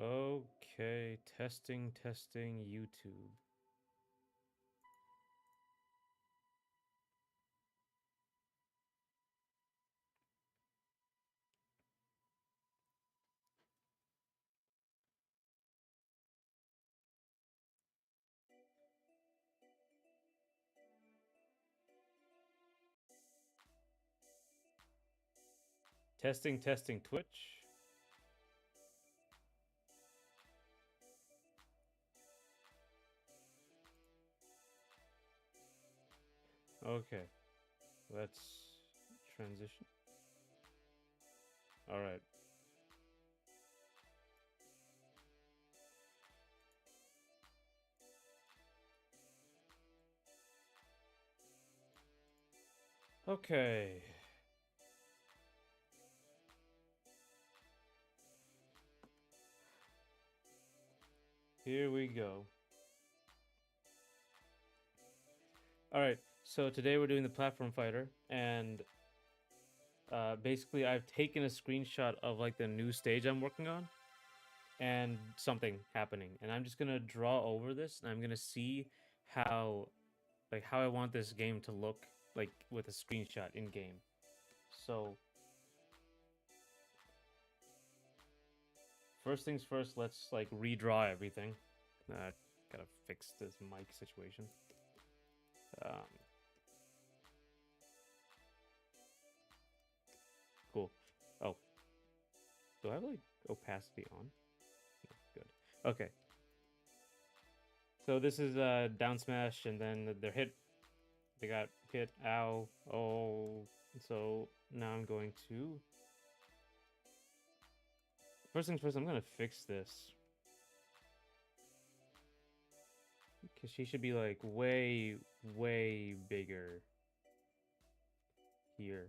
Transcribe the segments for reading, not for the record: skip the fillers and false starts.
Okay, testing, YouTube. Testing, Twitch. Okay, let's transition. All right. Okay. Here we go. All right. So today we're doing the platform fighter, and basically I've taken a screenshot of like the new stage I'm working on, and something happening, and I'm just gonna draw over this, and I'm gonna see how, like, how I want this game to look like with a screenshot in game. So first things first, let's like redraw everything. Gotta fix this mic situation. Um, cool. Oh, do I have like opacity on? No, good. Okay. So this is down smash, and then they're hit. They got hit. Ow. Oh. So now I'm going to. First things first, I'm gonna fix this. Because she should be like way, way bigger here.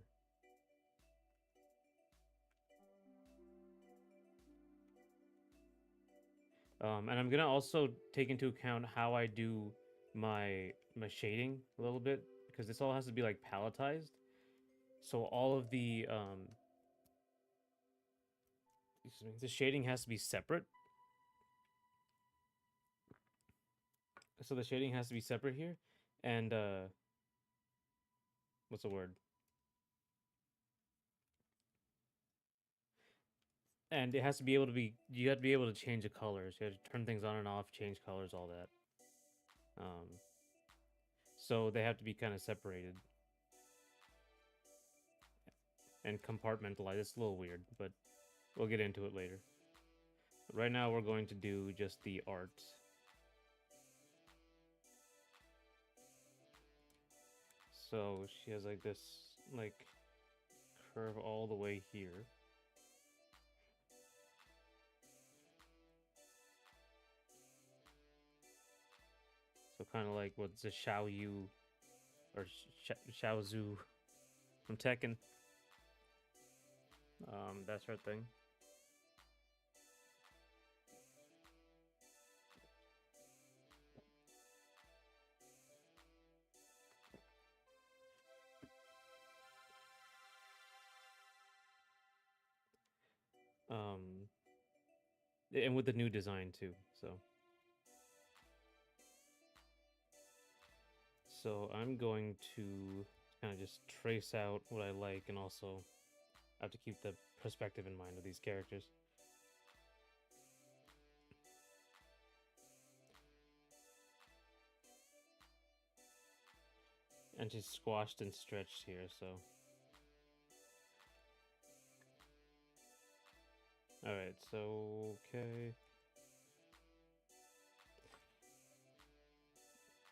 And I'm gonna also take into account how I do my shading a little bit, because this all has to be like palletized. So all of the shading has to be separate. So the shading has to be separate here, and what's the word? And it has to be able to be. You have to be able to change the colors. You have to turn things on and off, change colors, all that. So they have to be kind of separated and compartmentalized. It's a little weird, but we'll get into it later. Right now, we're going to do just the art. So she has like this, like, curve all the way here. So kind of like what's the Xiao Yu or Xiao Zhu from Tekken. That sort of thing. Um, and with the new design too. So I'm going to kind of just trace out what I like, and also I have to keep the perspective in mind of these characters. And she's squashed and stretched here, so. Alright, so, okay.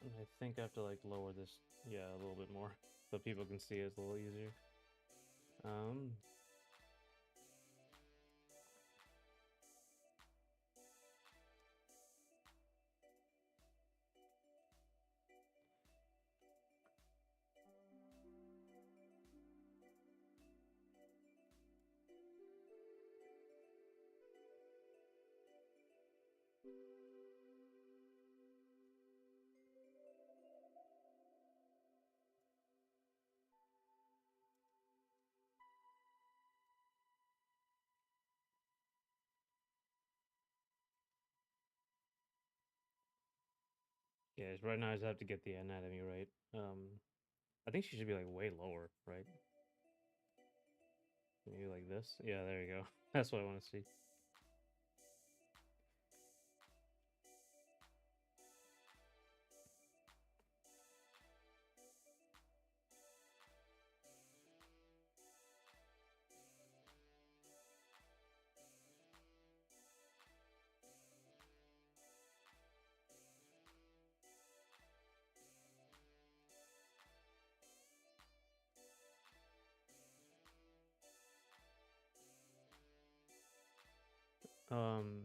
I think I have to, like, lower this, yeah, a little bit more, so people can see it's a little easier. Um, Yeah, right now I just have to get the anatomy right. I think she should be like way lower, right? Maybe like this. Yeah, there you go. That's what I want to see. Um,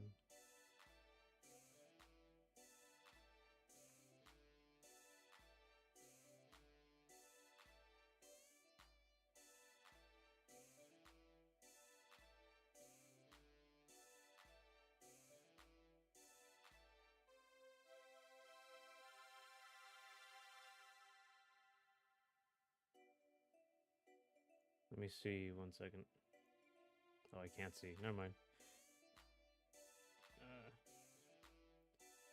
Let me see 1 second. Oh, I can't see. Never mind.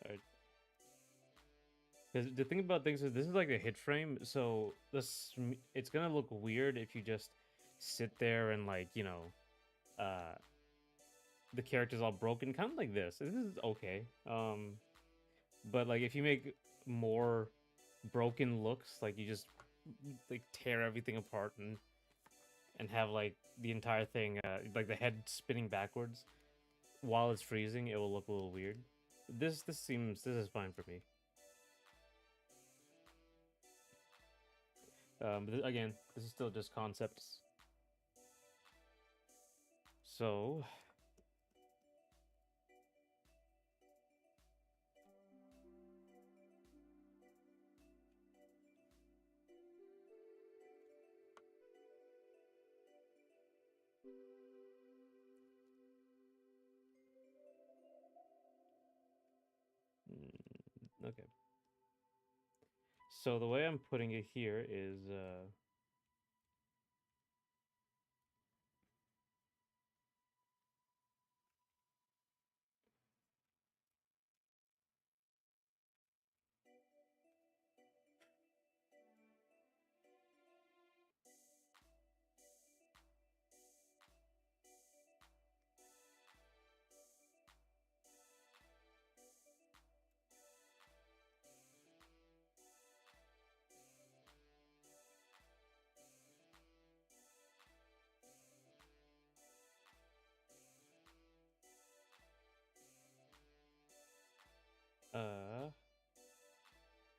All right. Because the thing about things is this is like a hit frame, so it's gonna look weird if you just sit there and like uh, the character's all broken, kind of like this. This is okay. But like if you make more broken looks, like you just like tear everything apart and have like the entire thing, like the head spinning backwards while it's freezing, it will look a little weird. This is fine for me. But again, this is still just concepts. So, okay. So the way I'm putting it here is uh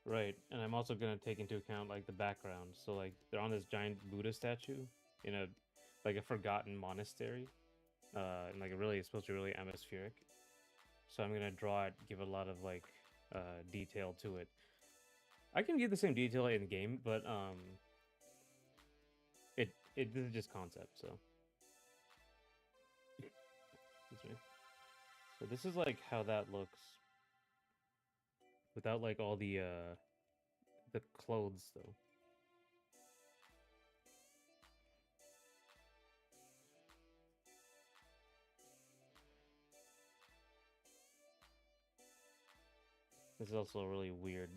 right, and I'm also gonna take into account like the background. So like they're on this giant Buddha statue in a like a forgotten monastery. And like it's supposed to be really atmospheric. So I'm gonna draw it, give a lot of like detail to it. I can give the same detail in game, but it this is just concept, so excuse me. So this is like how that looks without like all the clothes though. This is also really weird.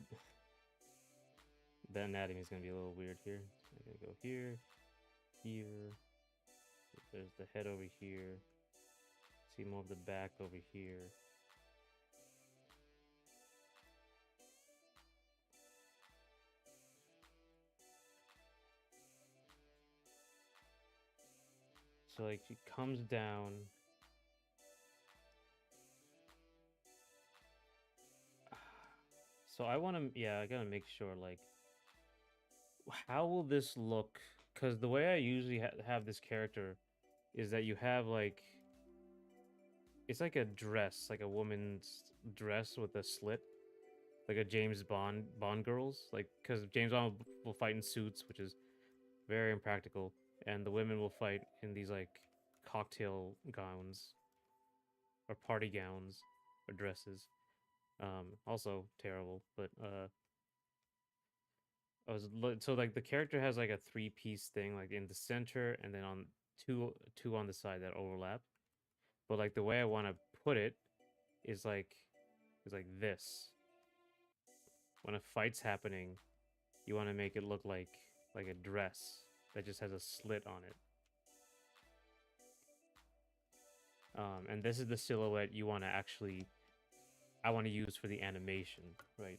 The anatomy is gonna be a little weird here. So I'm gonna go here, here. There's the head over here. See more of the back over here. So like she comes down. So I want to, yeah, I gotta make sure like how will this look? Because the way I usually have this character is that you have like it's like a dress, like a woman's dress with a slit, like a James Bond girls, like because James Bond will fight in suits, which is very impractical, and the women will fight in these like cocktail gowns or party gowns or dresses. Also terrible, but so like the character has like a three-piece thing, like in the center, and then on two on the side that overlap. But like the way I want to put it is like this. when a fight's happening, you want to make it look like a dress that just has a slit on it. And this is the silhouette you want to actually I want to use for the animation, right?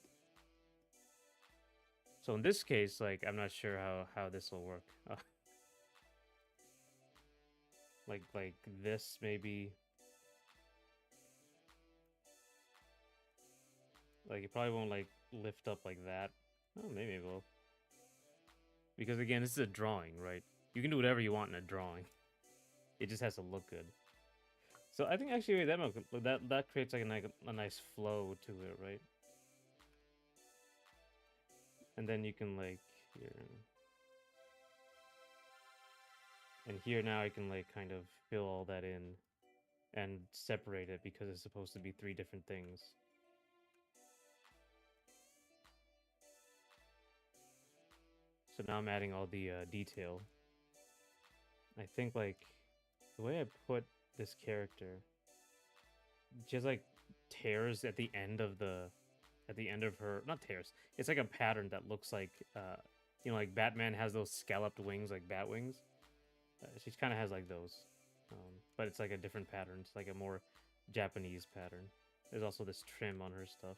So in this case, like I'm not sure how this will work. Like this maybe. Like it probably won't like lift up like that. Oh, maybe it will. Because again, this is a drawing, right? You can do whatever you want in a drawing. It just has to look good. So I think actually that creates like a nice flow to it, right? And then you can like here and here now I can like kind of fill all that in and separate it because it's supposed to be three different things. So now I'm adding all the detail. I think like the way I put this character, she has like tears at the end of her, not tears. It's like a pattern that looks like like Batman has those scalloped wings like bat wings. She kind of has like those, but it's like a different pattern. It's like a more Japanese pattern. There's also this trim on her stuff.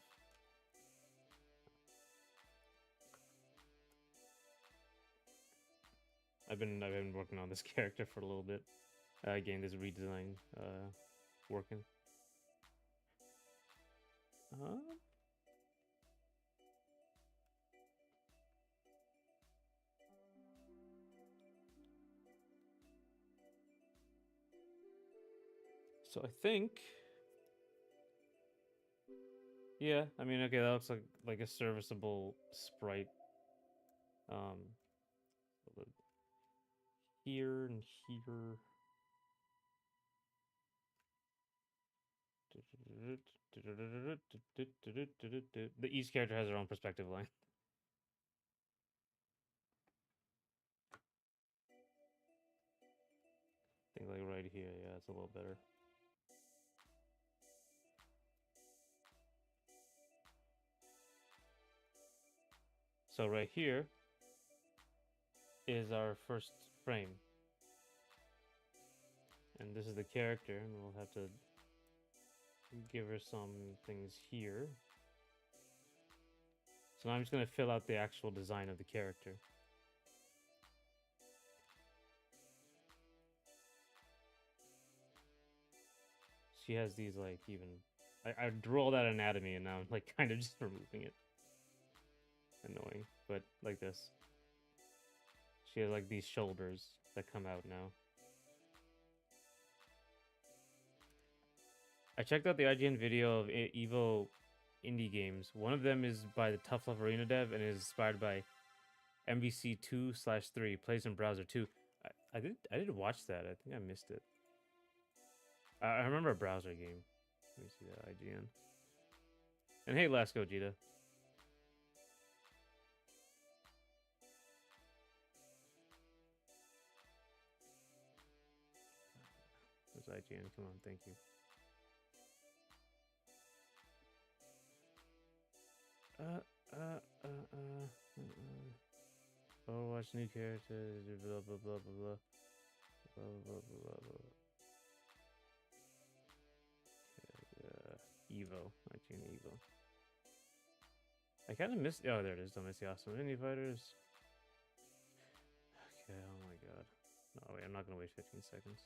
I've been working on this character for a little bit. Again, this redesign working. Uh, so I think, yeah. I mean, okay, that looks like a serviceable sprite. Um, here and here. Each character has their own perspective line. I think like right here, yeah, it's a little better. So right here is our first frame. And this is the character, and we'll have to give her some things here. So now I'm just going to fill out the actual design of the character. She has these like even I drew all that anatomy and now I'm like kind of just removing it. Annoying, but like this. She has like these shoulders that come out now. I checked out the IGN video of Evo indie games. One of them is by the Tough Love Arena dev and is inspired by MVC 2/3 plays in browser 2. I did watch that. I think I missed it. I remember a browser game. Let me see that IGN. And hey, Last Gogeta. There's IGN. Come on, thank you. Overwatch new characters. Blah blah blah blah blah. Blah blah blah blah blah. Evo. IGN Evo. I kind of missed. Oh, there it is. Don't miss the awesome indie fighters. Okay. Oh my god. No, wait. I'm not gonna wait 15 seconds.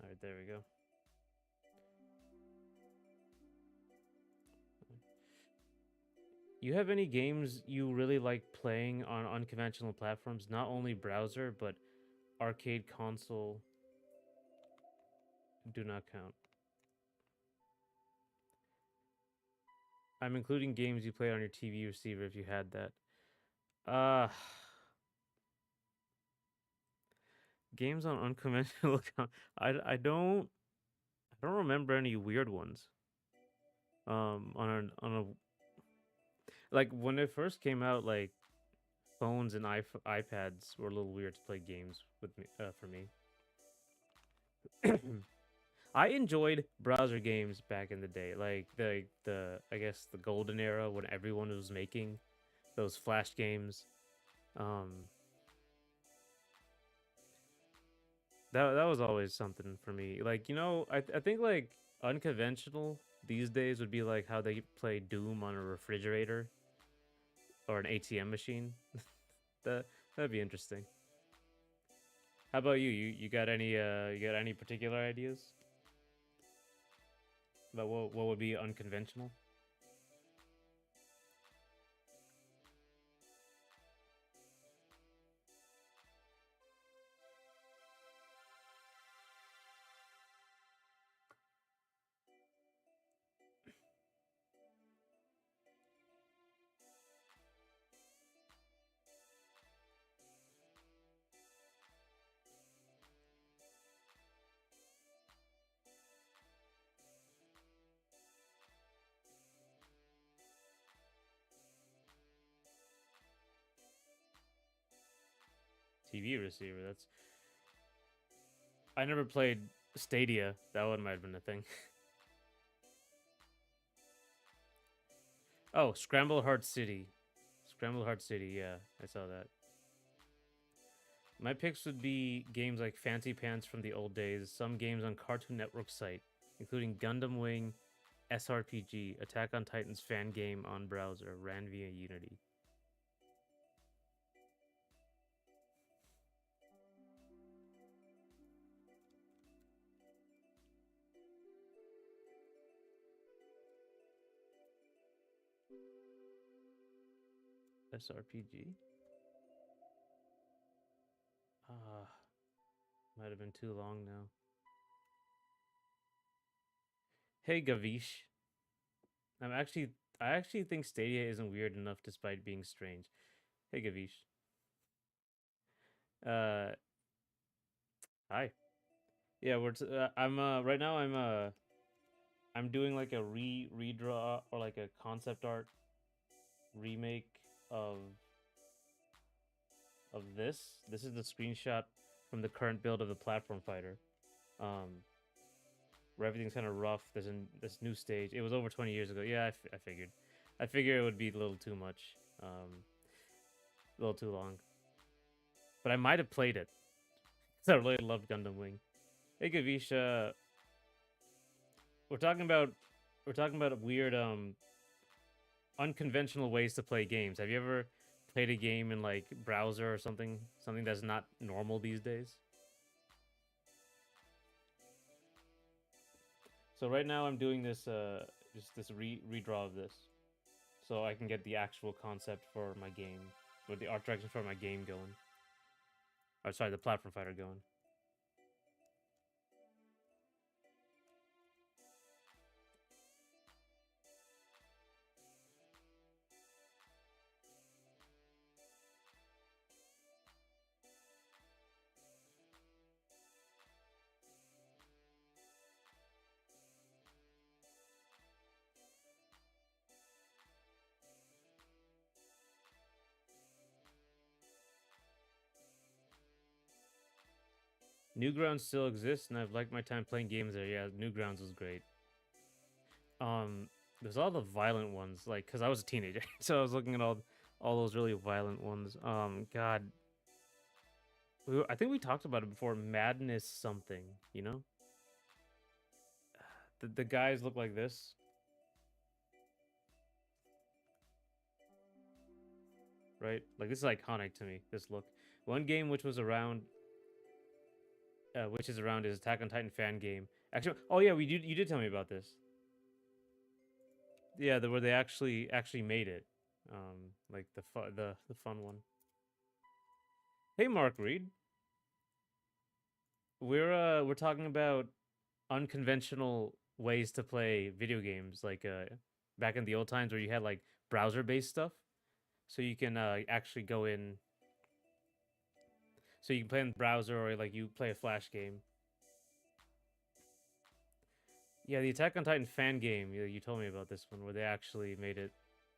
All right. There we go. You have any games you really like playing on unconventional platforms? Not only browser, but arcade console do not count. I'm including games you play on your TV receiver if you had that. Games on unconventional account. I don't remember any weird ones. On a like when it first came out, like phones and iPads were a little weird to play games with me for me. I enjoyed browser games back in the day, like the I guess the golden era when everyone was making those flash games. Um, that was always something for me. Like I think like unconventional these days would be like how they play Doom on a refrigerator or an ATM machine. That that'd be interesting. How about you? You got any particular ideas about what would be unconventional? TV receiver. That's I never played Stadia. That one might have been a thing. Oh, Scramble Heart City. Scramble Heart City. Yeah, I saw that. My picks would be games like Fancy Pants from the old days, some games on Cartoon Network site, including Gundam Wing, SRPG, Attack on Titan's fan game on browser, ran via Unity. SRPG? Ah, might have been too long now. Hey Gavish. I'm actually I actually think Stadia isn't weird enough despite being strange. Hey Gavish. Uh hi. Yeah, I'm right now I'm doing like a redraw or like a concept art remake of this. This is the screenshot from the current build of the platform fighter. Um where everything's kind of rough. There's this new stage. It was over 20 years ago. Yeah, I figured. I figured it would be a little too much. A little too long. But I might have played it. Cuz I really loved Gundam Wing. Hey Gavish, we're talking about weird unconventional ways to play games. Have you ever played a game in like browser or something? Something that's not normal these days? So right now I'm doing this just this redraw of this. So I can get the actual concept for my game. Or the art direction for my game going. Or sorry, the platform fighter going. Newgrounds still exists, and I've liked my time playing games there. Yeah, Newgrounds was great. Um, there's all the violent ones, like because I was a teenager, so I was looking at all those really violent ones. God, I think we talked about it before. Madness something, you know? The guys look like this, right? Like this is iconic to me. This look. One game which is around, is Attack on Titan fan game. Actually, oh yeah, we did. You did tell me about this. Yeah, where they actually made it. Like the fun one. Hey, Mark Reed. We're talking about unconventional ways to play video games, like back in the old times where you had like browser based stuff, so you can actually go in, so you can play in the browser or like you play a flash game. Yeah, the Attack on Titan fan game. You told me about this one where they actually made it.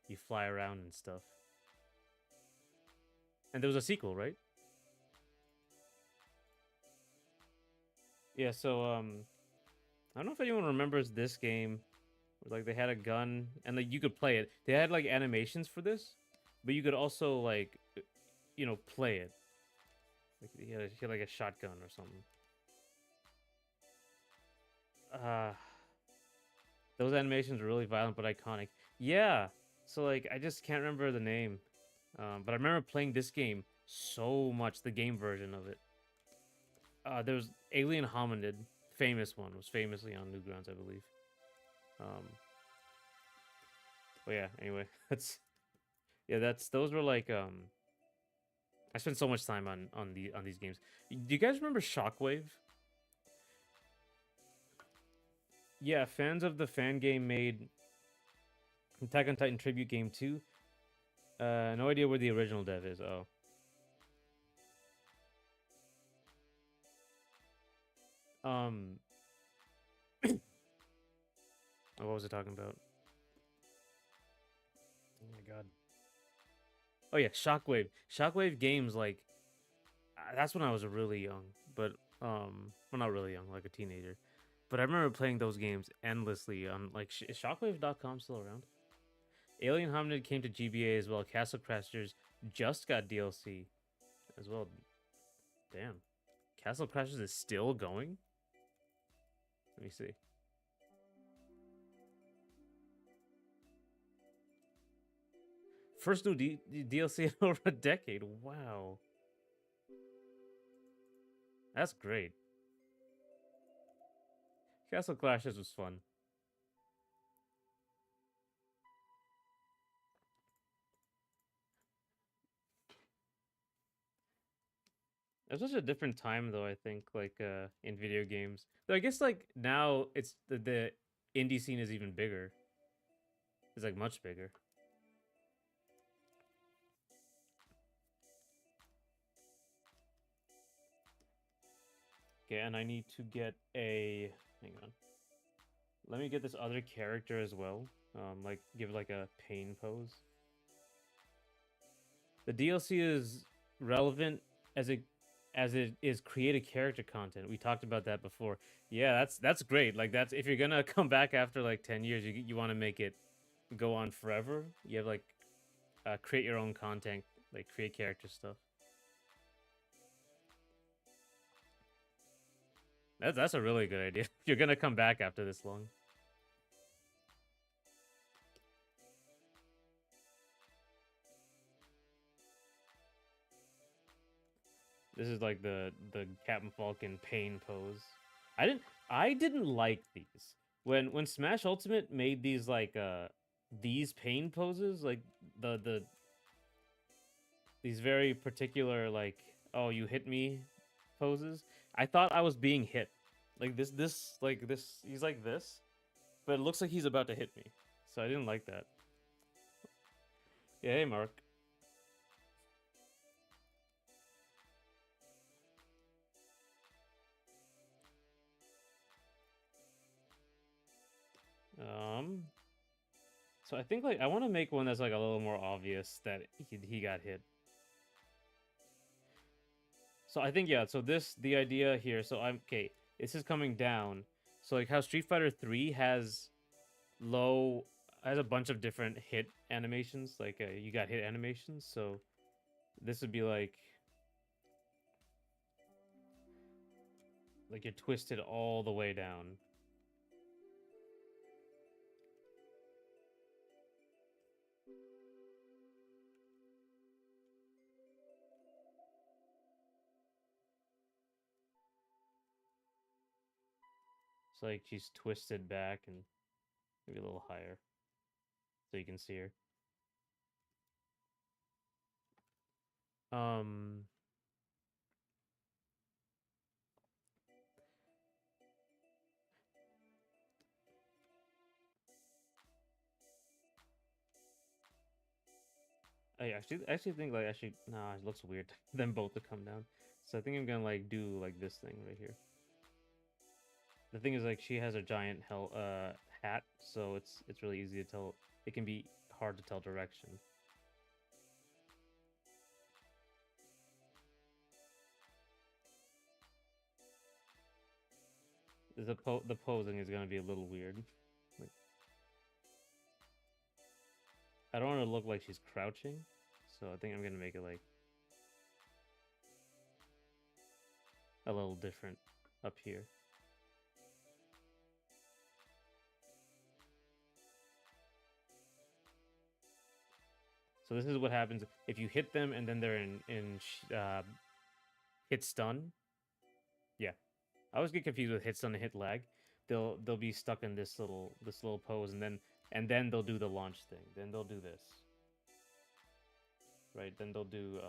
You fly around and stuff. And there was a sequel, right? Yeah. So I don't know if anyone remembers this game. Where, like they had a gun and like you could play it. They had like animations for this, but you could also like play it. Like he had like a shotgun or something. Uh those animations were really violent but iconic. Yeah. So like I just can't remember the name. But I remember playing this game so much, the game version of it. There was Alien Hominid, famous one, was famously on Newgrounds, I believe. Um, but yeah, anyway, that's those were like I spent so much time on these games. Do you guys remember Shockwave? Yeah, fans of the fan game made Attack on Titan Tribute Game 2. No idea where the original dev is. Oh. Um, what was I talking about? Oh my god. Oh yeah, Shockwave. Shockwave games like that's when I was really young, but well not really young, like a teenager. But I remember playing those games endlessly on like is shockwave.com still around? Alien Hominid came to GBA as well. Castle Crashers just got DLC as well. Damn. Castle Crashers is still going? Let me see. First new DLC in over a decade. Wow. That's great. Castle Crashers was fun. It was such a different time though, I think, like in video games. Though I guess like now it's the indie scene is even bigger. It's like much bigger. Okay, and I need to get a hang on. Let me get this other character as well. Like give like a pain pose. The DLC is relevant as it is created character content. We talked about that before. Yeah, that's great. Like that's if you're gonna come back after like 10 years, you want to make it go on forever. You have like create your own content, like create character stuff. That's a really good idea. If you're gonna come back after this long. This is like the Captain Falcon pain pose. I didn't like these. When Smash Ultimate made these pain poses, like the these very particular like oh you hit me poses, I thought I was being hit. Like this he's like this, but it looks like he's about to hit me. So I didn't like that. Yeah, hey Mark. Um so I think like I want to make one that's like a little more obvious that he got hit. So I think yeah, so the idea here, so I'm okay, this is coming down. So like how Street Fighter 3 low has a bunch of different hit animations, like you got hit animations, so this would be like you're twisted all the way down. So like she's twisted back and maybe a little higher so you can see her. Um I actually think like actually nah, it looks weird them both to come down. So I think I'm gonna like do like this thing right here. The thing is like she has a giant hat, so it's really easy to tell. It can be hard to tell direction. the posing is gonna be a little weird. Like, I don't want to look like she's crouching, so I think I'm gonna make it like a little different up here. So this is what happens if you hit them and then they're in hit stun. Yeah, I always get confused with hit stun and hit lag. They'll be stuck in this little pose, and then they'll do the launch thing. Then they'll do this, right? Then they'll do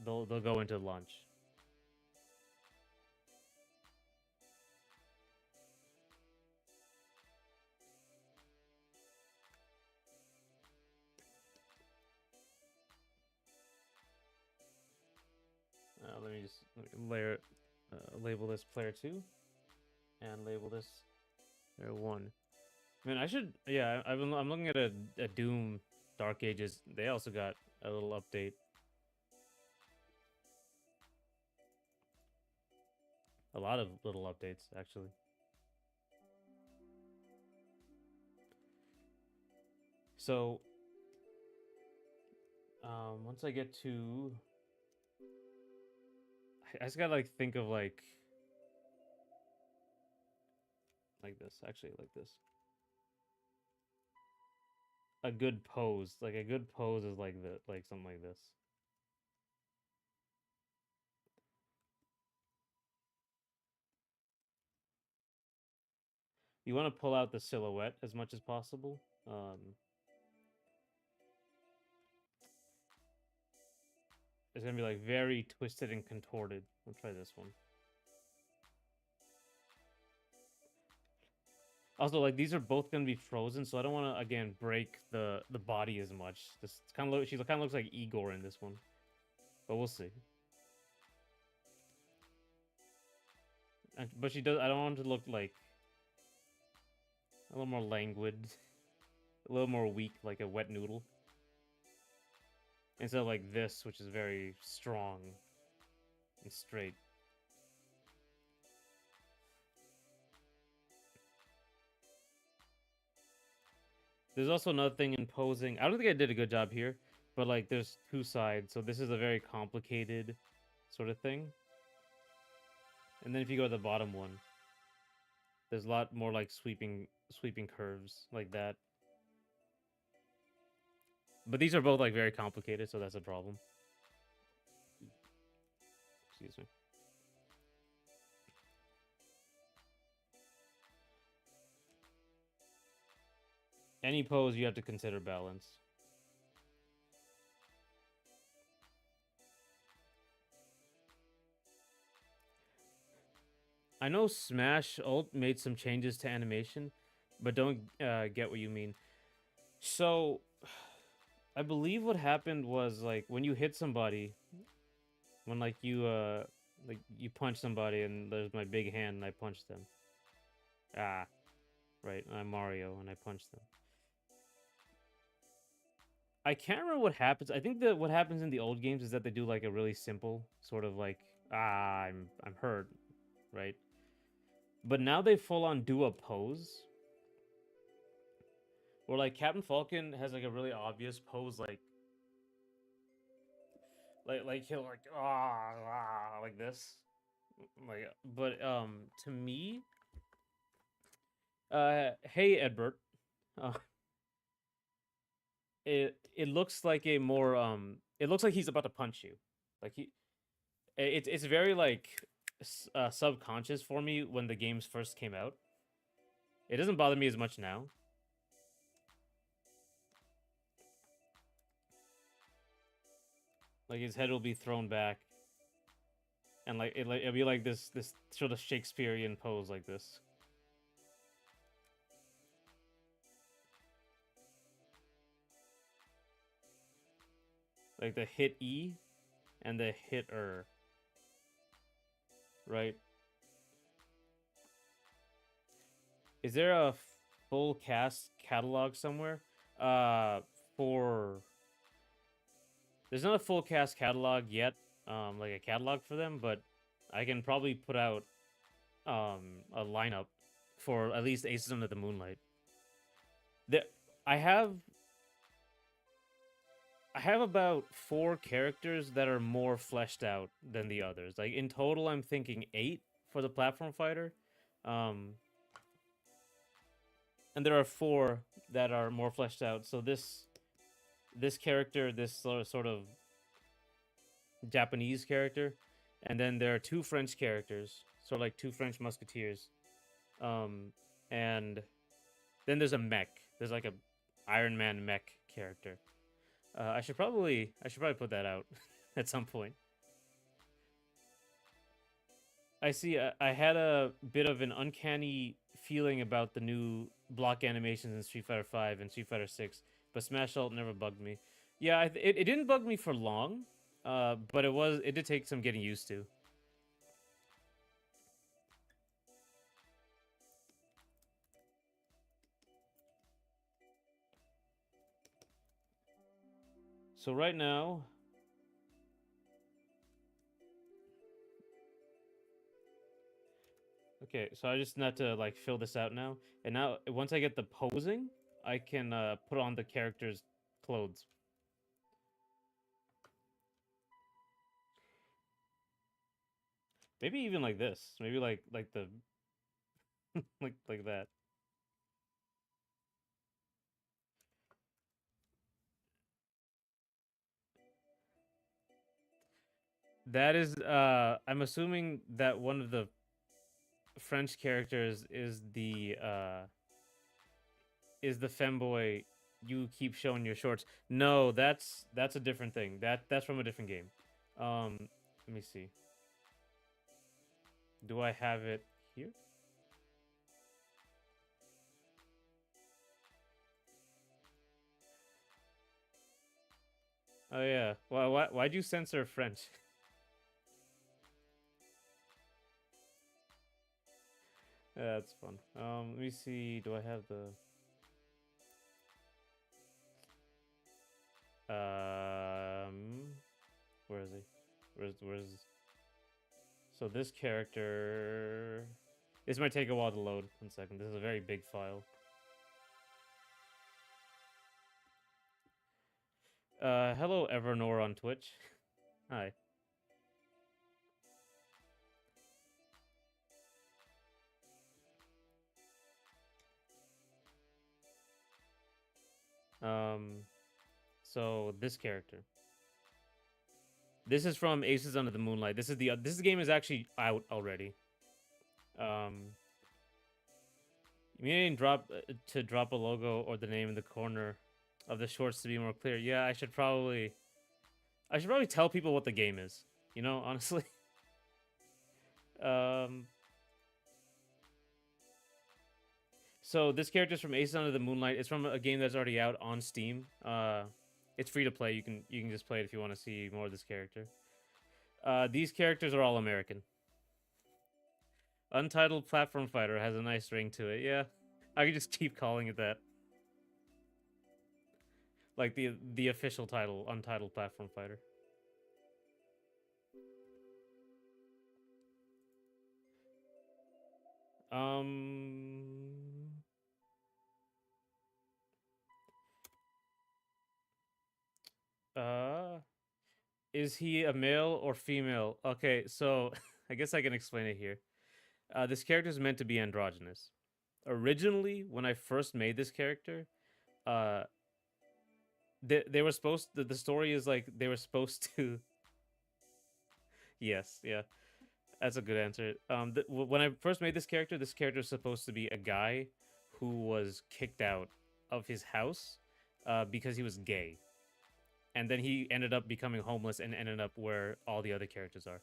they'll go into launch. Let me just label this player 2 and label this player 1. Man, I should. Yeah, I'm looking at a Doom Dark Ages. They also got a little update. A lot of little updates, actually. So, once I get to, I just gotta like think of like this. Actually, like this. A good pose, like a good pose, is like like something like this. You want to pull out the silhouette as much as possible. It's gonna be like very twisted and contorted. I'll try this one. Also, like these are both gonna be frozen, so I don't want to again break the body as much. This kind of she kind of looks like Igor in this one, but we'll see. But she does. I don't want it to look like a little more languid, a little more weak, like a wet noodle, instead of like this, which is very strong and straight. There's also another thing in posing. I don't think I did a good job here, but like there's two sides, so this is a very complicated sort of thing. And then if you go to the bottom one, there's a lot more like sweeping curves like that. But these are both like very complicated, so that's a problem. Excuse me. Any pose you have to consider balance. I know Smash Ult made some changes to animation, but don't get what you mean. So, I believe what happened was like when you hit somebody, when like you punch somebody and there's my big hand and I punch them. Ah, right. I'm Mario and I punch them. I can't remember what happens. I think that what happens in the old games is that they do like a really simple sort of like I'm hurt, right? But now they full on do a pose. Where like Captain Falcon has like a really obvious pose, like he'll like like this, like. But to me, hey Edbert, uh, it looks like a more it looks like he's about to punch you, like it's very like subconscious for me when the games first came out. It doesn't bother me as much now. Like his head will be thrown back, and like it'll be like this sort of Shakespearean pose like this. Like the hit E and the hit right? Is there a full cast catalog somewhere? For There's not a full cast catalog yet, like a catalog for them, but I can probably put out a lineup for at least Aces Under the Moonlight. There, I have I have about 4 characters that are more fleshed out than the others. Like in total, I'm thinking 8 for the platform fighter, um, and there are 4 that are more fleshed out. So this character, this sort of Japanese character, and then there are 2 French characters, sort of like 2 French musketeers, um, and then there's a mech. There's like a Iron Man mech character. I should probably put that out at some point. I see. I had a bit of an uncanny feeling about the new block animations in Street Fighter Five and Street Fighter Six, but Smash Ult never bugged me. Yeah, it didn't bug me for long, but it did take some getting used to. So right now, okay, so I just need to like fill this out now, and now once I get the posing, I can put on the character's clothes. Maybe even like this. Maybe like the like that. That is I'm assuming that one of the French characters is the femboy you keep showing your shorts. No, that's a different thing. That's from a different game. Let me see. Do I have it here? Oh yeah. Why'd you censor French? Yeah, that's fun. Let me see. Do I have the where is he? Where's so this character this might take a while to load. 1 second. This is a very big file. Hello Evernor on Twitch. Hi. Um so this character. This is from Aces Under the Moonlight. This game is actually out already. Um you mean to drop a logo or the name in the corner of the shorts to be more clear. Yeah, I should probably tell people what the game is. You know, honestly. um So this character's from Aces Under the Moonlight. It's from a game that's already out on Steam. It's free to play. You can just play it if you want to see more of this character. These characters are all American. Untitled Platform Fighter has a nice ring to it. Yeah, I could just keep calling it that. Like the official title, Untitled Platform Fighter. Um. Uh. Is he a male or female? Okay, so I guess I can explain it here. This character is meant to be androgynous. Originally, when I first made this character, uh, they were supposed. The story is like they were supposed to. Yes, yeah, that's a good answer. When I first made this character is supposed to be a guy who was kicked out of his house because he was gay, and then he ended up becoming homeless and ended up where all the other characters are.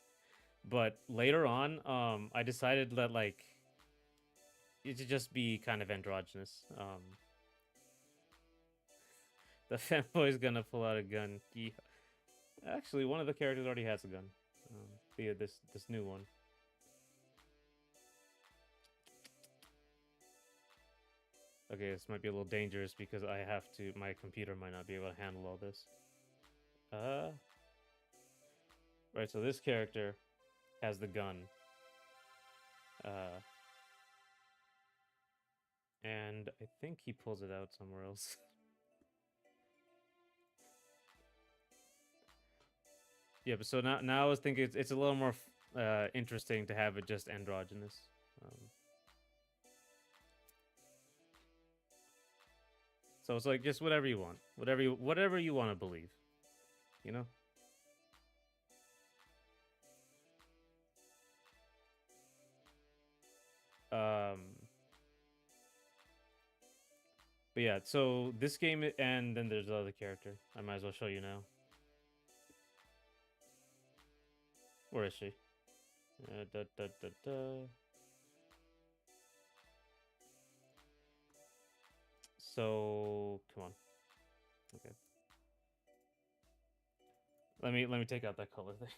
But later on, I decided that like it should just be kind of androgynous. The fanboy's gonna pull out a gun. Yeah. Actually, one of the characters already has a gun. This new one. Okay, this might be a little dangerous because I have to. My computer might not be able to handle all this. Uh, right. So this character has the gun. Uh, and I think he pulls it out somewhere else. Yeah, but so now I was thinking it's a little more interesting to have it just androgynous. Um, so it's like just whatever you want, whatever you want to believe, you know. Um, but yeah, so this game and then there's the other character. I might as well show you now. Where is she? Da, da, da, da. So come on. Okay. Let me take out that color thing.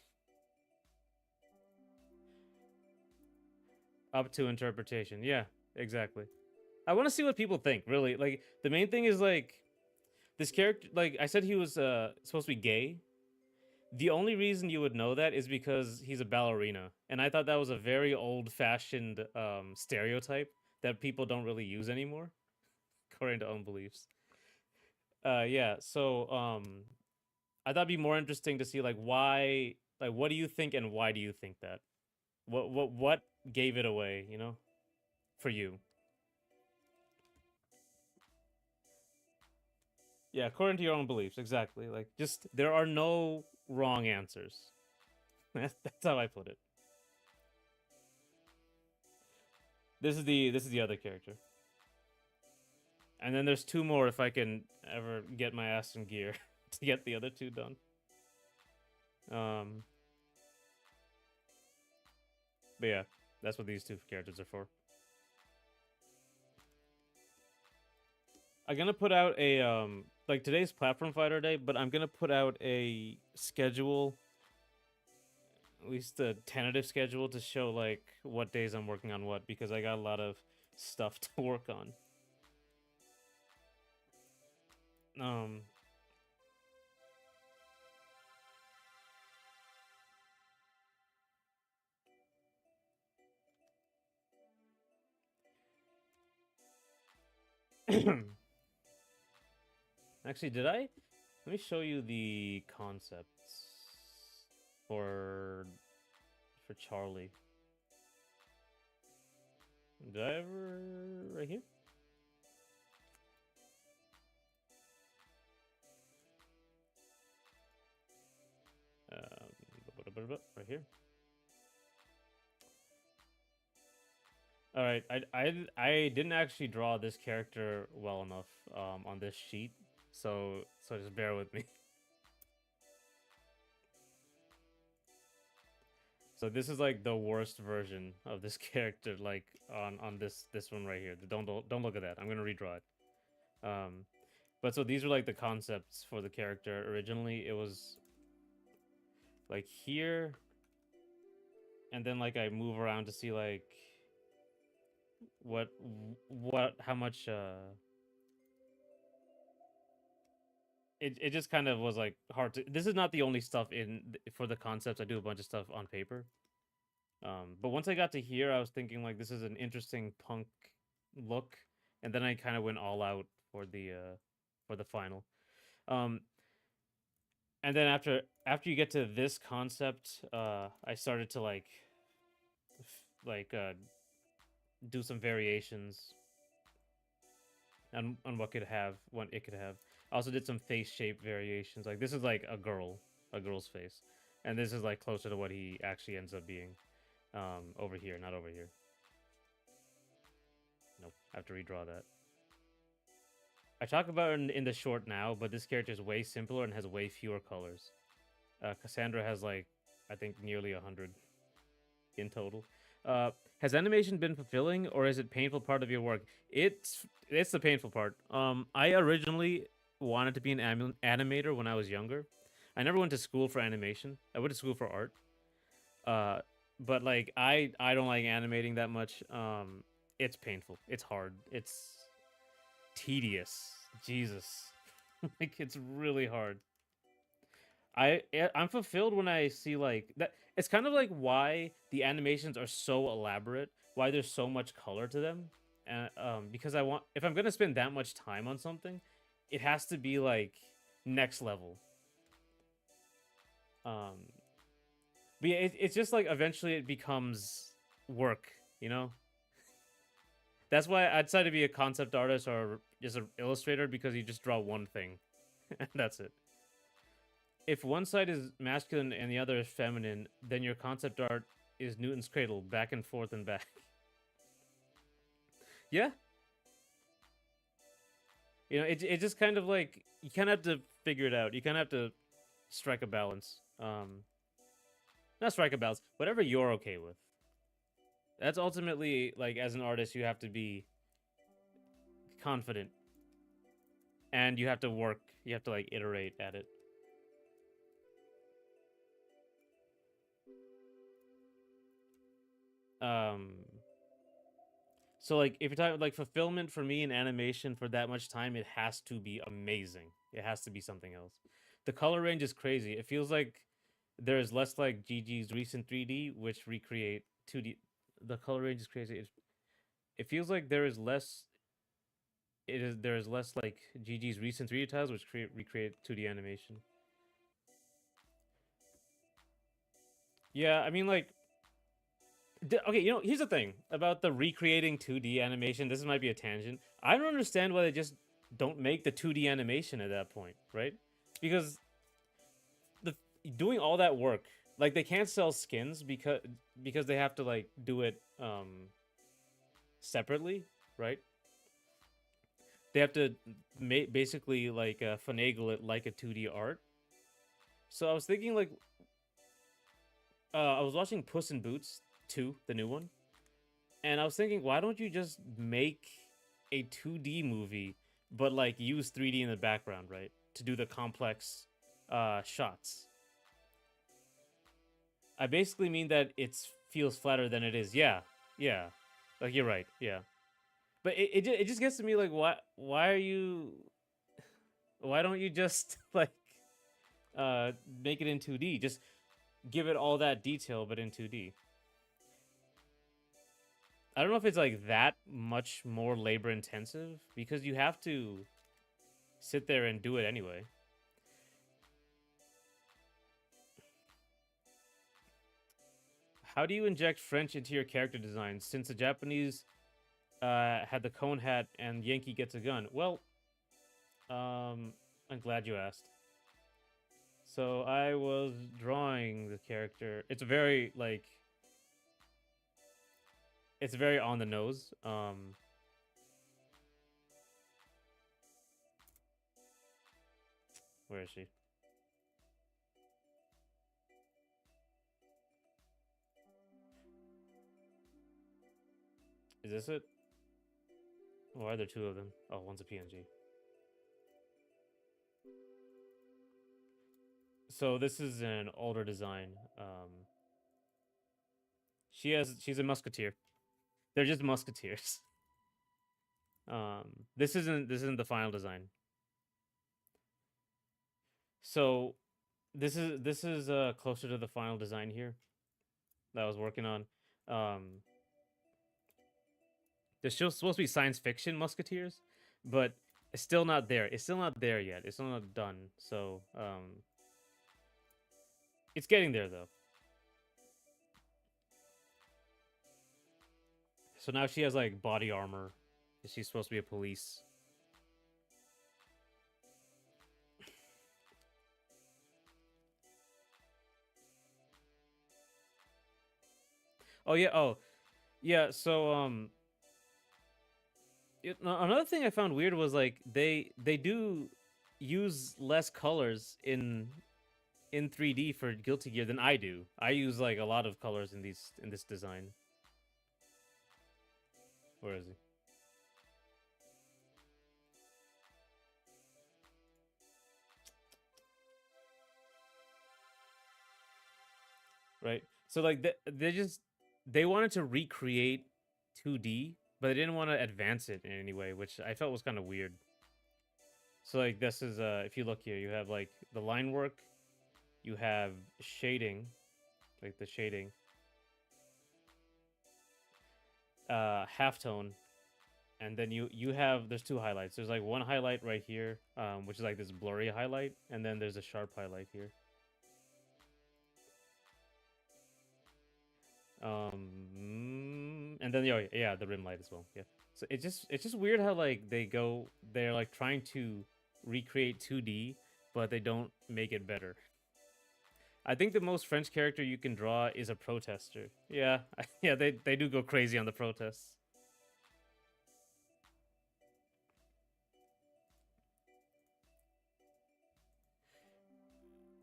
Up to interpretation. Yeah, exactly. I want to see what people think. Really, like the main thing is like this character. Like I said, he was supposed to be gay. The only reason you would know that is because he's a ballerina, and I thought that was a very old-fashioned stereotype that people don't really use anymore, according to own beliefs. Yeah. So I thought it'd be more interesting to see like why, like what do you think, and why do you think that? What gave it away? You know, for you. Yeah, according to your own beliefs, exactly. Like, just there are no wrong answers. That's how I put it. This is the other character, and then there's two more if I can ever get my ass in gear to get the other two done. Um, but yeah, that's what these two characters are for. I'm gonna put out a like today's platform fighter day, but I'm gonna put out a schedule, at least a tentative schedule to show like what days I'm working on what because I got a lot of stuff to work on. Um, actually, did I? Let me show you the concepts for for Charlie. Did I ever right here? Right here. All right, I didn't actually draw this character well enough on this sheet, so just bear with me. So this is like the worst version of this character, like on this one right here. Don't look at that. I'm gonna redraw it. But so these are like the concepts for the character. Originally, it was like here, and then like I move around to see like what how much it just kind of was like hard to. This is not the only stuff in for the concepts. I do a bunch of stuff on paper. But once I got to here, I was thinking like this is an interesting punk look, and then I kind of went all out for the final. Um, and then after you get to this concept, I started to like do some variations on what it could have. I also did some face shape variations. Like this is like a girl's face, and this is like closer to what he actually ends up being. Over here, not over here. Nope, I have to redraw that. I talk about it in the short now, but this character is way simpler and has way fewer colors. Cassandra has like, I think nearly 100 in total. Has animation been fulfilling or is it painful part of your work? It's the painful part. I originally wanted to be an animator when I was younger. I never went to school for animation. I went to school for art. Uh, but like I don't like animating that much. It's painful. It's hard. It's tedious. Jesus. Like it's really hard. I'm fulfilled when I see like that. It's kind of like why the animations are so elaborate, why there's so much color to them, and because I want if I'm gonna spend that much time on something, it has to be like next level. Um, but yeah, it's just like eventually it becomes work, you know. That's why I decided to be a concept artist or just an illustrator because you just draw one thing, and that's it. If one side is masculine and the other is feminine, then your concept art is Newton's cradle, back and forth and back. Yeah, it just kind of like you kind of have to figure it out. You kind of have to strike a balance. Not strike a balance, whatever you're okay with. That's ultimately like as an artist, you have to be confident and you have to work. You have to like iterate at it. Um, So like if you're talking like fulfillment for me in animation for that much time, it has to be amazing. It has to be something else. The color range is crazy. It feels like there's less like GG's recent 3D, which recreate 2D. The color range is crazy. It feels like there is less. There is less like GG's recent 3D tiles, which recreate 2D animation. Yeah, I mean like okay, here's the thing about the recreating 2D animation. This might be a tangent. I don't understand why they just don't make the 2D animation at that point, right? Because the doing all that work, like they can't sell skins because they have to like do it separately, right? They have to basically like finagle it like a 2D art. So I was thinking like I was watching Puss in Boots 2, the new one. And I was thinking, why don't you just make a 2D movie, but like use 3D in the background, right? To do the complex shots. I basically mean that it feels flatter than it is. Yeah, yeah. Like you're right. Yeah, but it just gets to me like why don't you just like make it in 2D? Just give it all that detail, but in 2D. I don't know if it's like that much more labor intensive because you have to sit there and do it anyway. How do you inject French into your character design since the Japanese had the cone hat and Yankee gets a gun? Well, I'm glad you asked. So I was drawing the character. It's very on the nose. Where is she? Is this it? Why are there two of them? Oh, one's a PNG. So this is an older design. She's a musketeer. They're just musketeers. This isn't the final design. So this is closer to the final design here that I was working on. Um, there's still supposed to be science fiction musketeers, but it's still not there. It's still not there yet. It's still not done. So it's getting there though. So now she has like body armor. She's supposed to be a police. Oh yeah. Oh yeah. So another thing I found weird was like they do use less colors in 3D for Guilty Gear than I do. I use like a lot of colors in this design. Where is he? Right. So like they wanted to recreate 2D, but they didn't want to advance it in any way, which I felt was kind of weird. So like this is if you look here, you have like the line work, You have shading, like the shading, halftone, and then you have there's two highlights. There's like one highlight right here, which is like this blurry highlight, and then there's a sharp highlight here. And then yeah, the rim light as well. Yeah. So it's just weird how like they're like trying to recreate 2D, but they don't make it better. I think the most French character you can draw is a protester. Yeah, yeah, they do go crazy on the protests.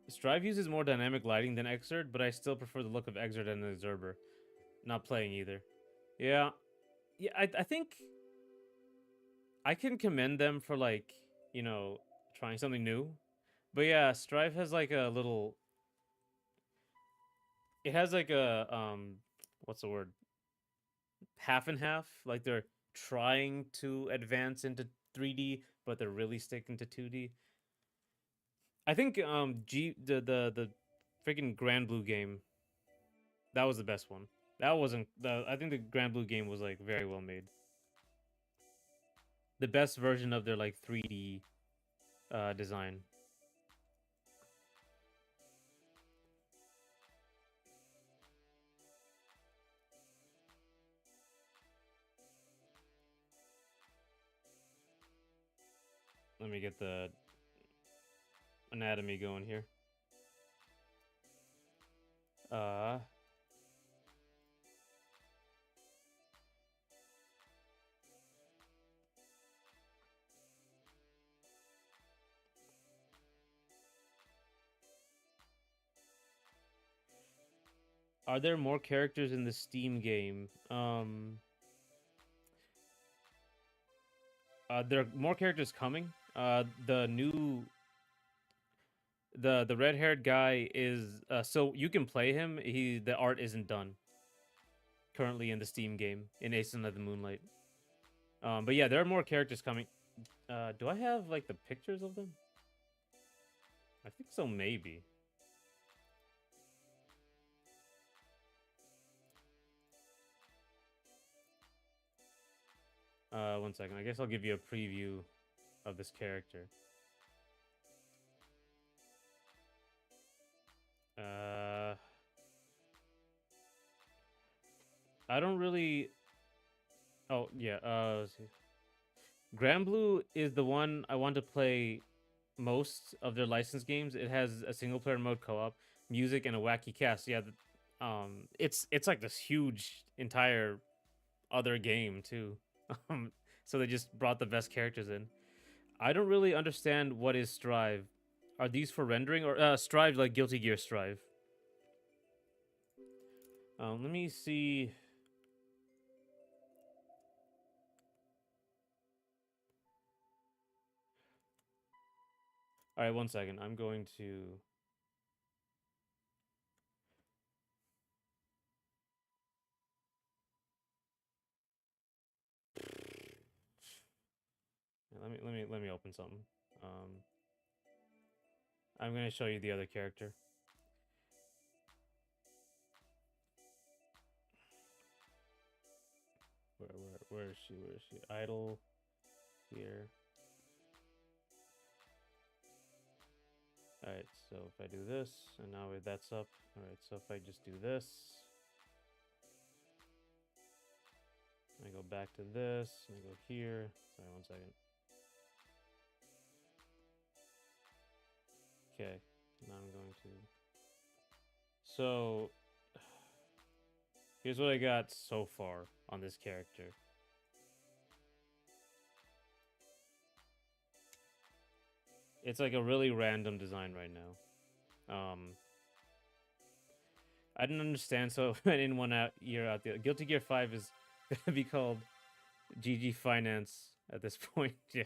Strive uses more dynamic lighting than Exert, but I still prefer the look of Exert and Exurber. Not playing either. Yeah, yeah, I think I can commend them for like trying something new. But yeah, Strive has like a little. It has like a what's the word? Half and half. Like they're trying to advance into 3D, but they're really sticking to 2D. I think the freaking Grand Blue game, that was the best one. That wasn't the I think the Grand Blue game was like very well made. The best version of their like 3D design. Let me get the anatomy going here. Uh are there more characters in the Steam game? There are more characters coming. The red-haired guy is so you can play him. The art isn't done currently in the Steam game in Ace of the Moonlight. But yeah, there are more characters coming. Do I have like the pictures of them? I think so, maybe. One second. I guess I'll give you a preview of this character. I don't really. Oh yeah. Let's see. Granblue is the one I want to play most of their licensed games. It has a single player mode co-op, music, and a wacky cast. Yeah, it's like this huge entire other game too. Um, so they just brought the best characters in. I don't really understand what is Strive. Are these for rendering or Strive like Guilty Gear Strive? Let me see. All right, one second. I'm going to. Let me open something. Um, I'm going to show you the other character. Where is she? Where is she? Idle here. All right, so if I do this, and now that's up. All right, so if I just do this, I go back to this, and I go here. Sorry, one second. Okay, now I'm going to. So, here's what I got so far on this character. It's like a really random design right now. I didn't understand, so I didn't want to year out the Guilty Gear 5 is gonna be called GG Finance at this point. Yeah.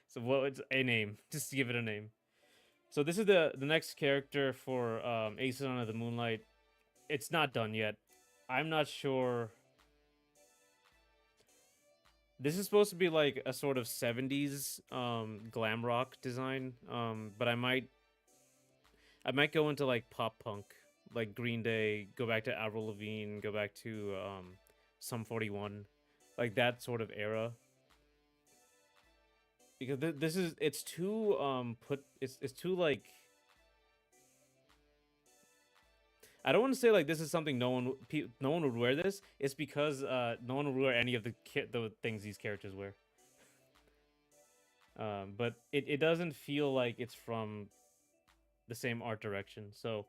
So it's a name? Just to give it a name. So this is the next character for Ace of the Moonlight. It's not done yet. I'm not sure. This is supposed to be like a sort of 70s glam rock design. But I I might go into like pop punk, like Green Day, go back to Avril Lavigne, go back to Sum 41, like that sort of era. Because this is it's too it's too like I don't want to say like this is something no one would wear this. It's because no one would wear any of the things these characters wear. But it doesn't feel like it's from the same art direction. So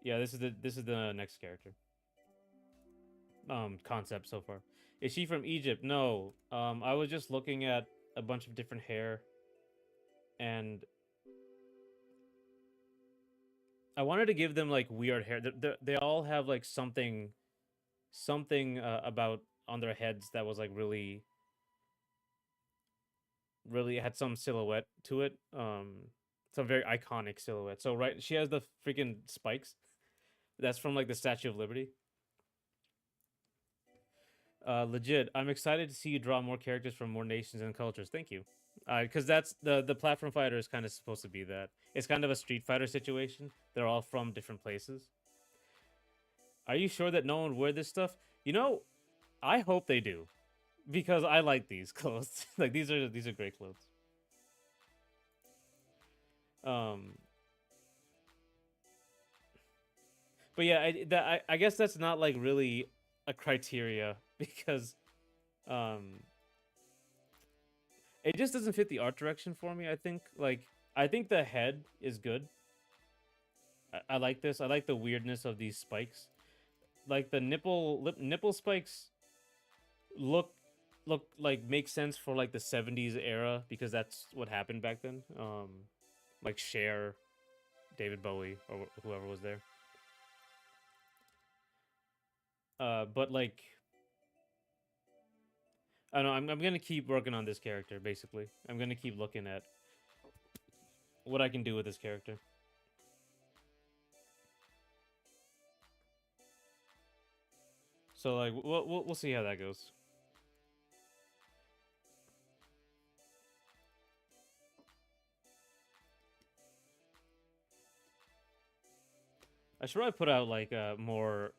yeah, this is the next character. Concept so far. Is she from Egypt? No. I was just looking at a bunch of different hair, and I wanted to give them like weird hair. They all have like something about on their heads that was like really had some silhouette to it. Some very iconic silhouette. So right, she has the freaking spikes. That's from like the Statue of Liberty. Legit, I'm excited to see you draw more characters from more nations and cultures. Thank you. Because that's the platform fighter is kind of supposed to be that. It's kind of a Street Fighter situation. They're all from different places. Are you sure that no one would wear this stuff? You know, I hope they do, because I like these clothes. Like these are great clothes. Um, but yeah, I guess that's not like really a criteria because um it just doesn't fit the art direction for me. I think the head is good. I like this. I like the weirdness of these spikes. Like the nipple spikes look like make sense for like the 70s era because that's what happened back then. Like Cher, David Bowie, or whoever was there. But like I don't know. I'm gonna keep working on this character. Basically, I'm gonna keep looking at what I can do with this character. So like we'll see how that goes. I should probably put out like more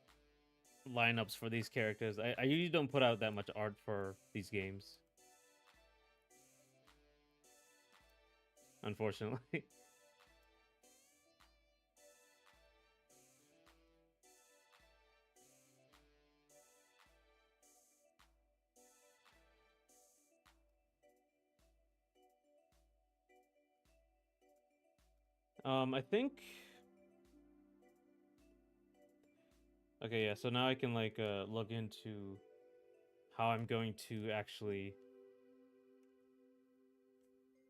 lineups for these characters. I usually don't put out that much art for these games, unfortunately. I think. Okay, yeah. So now I can like look into how I'm going to actually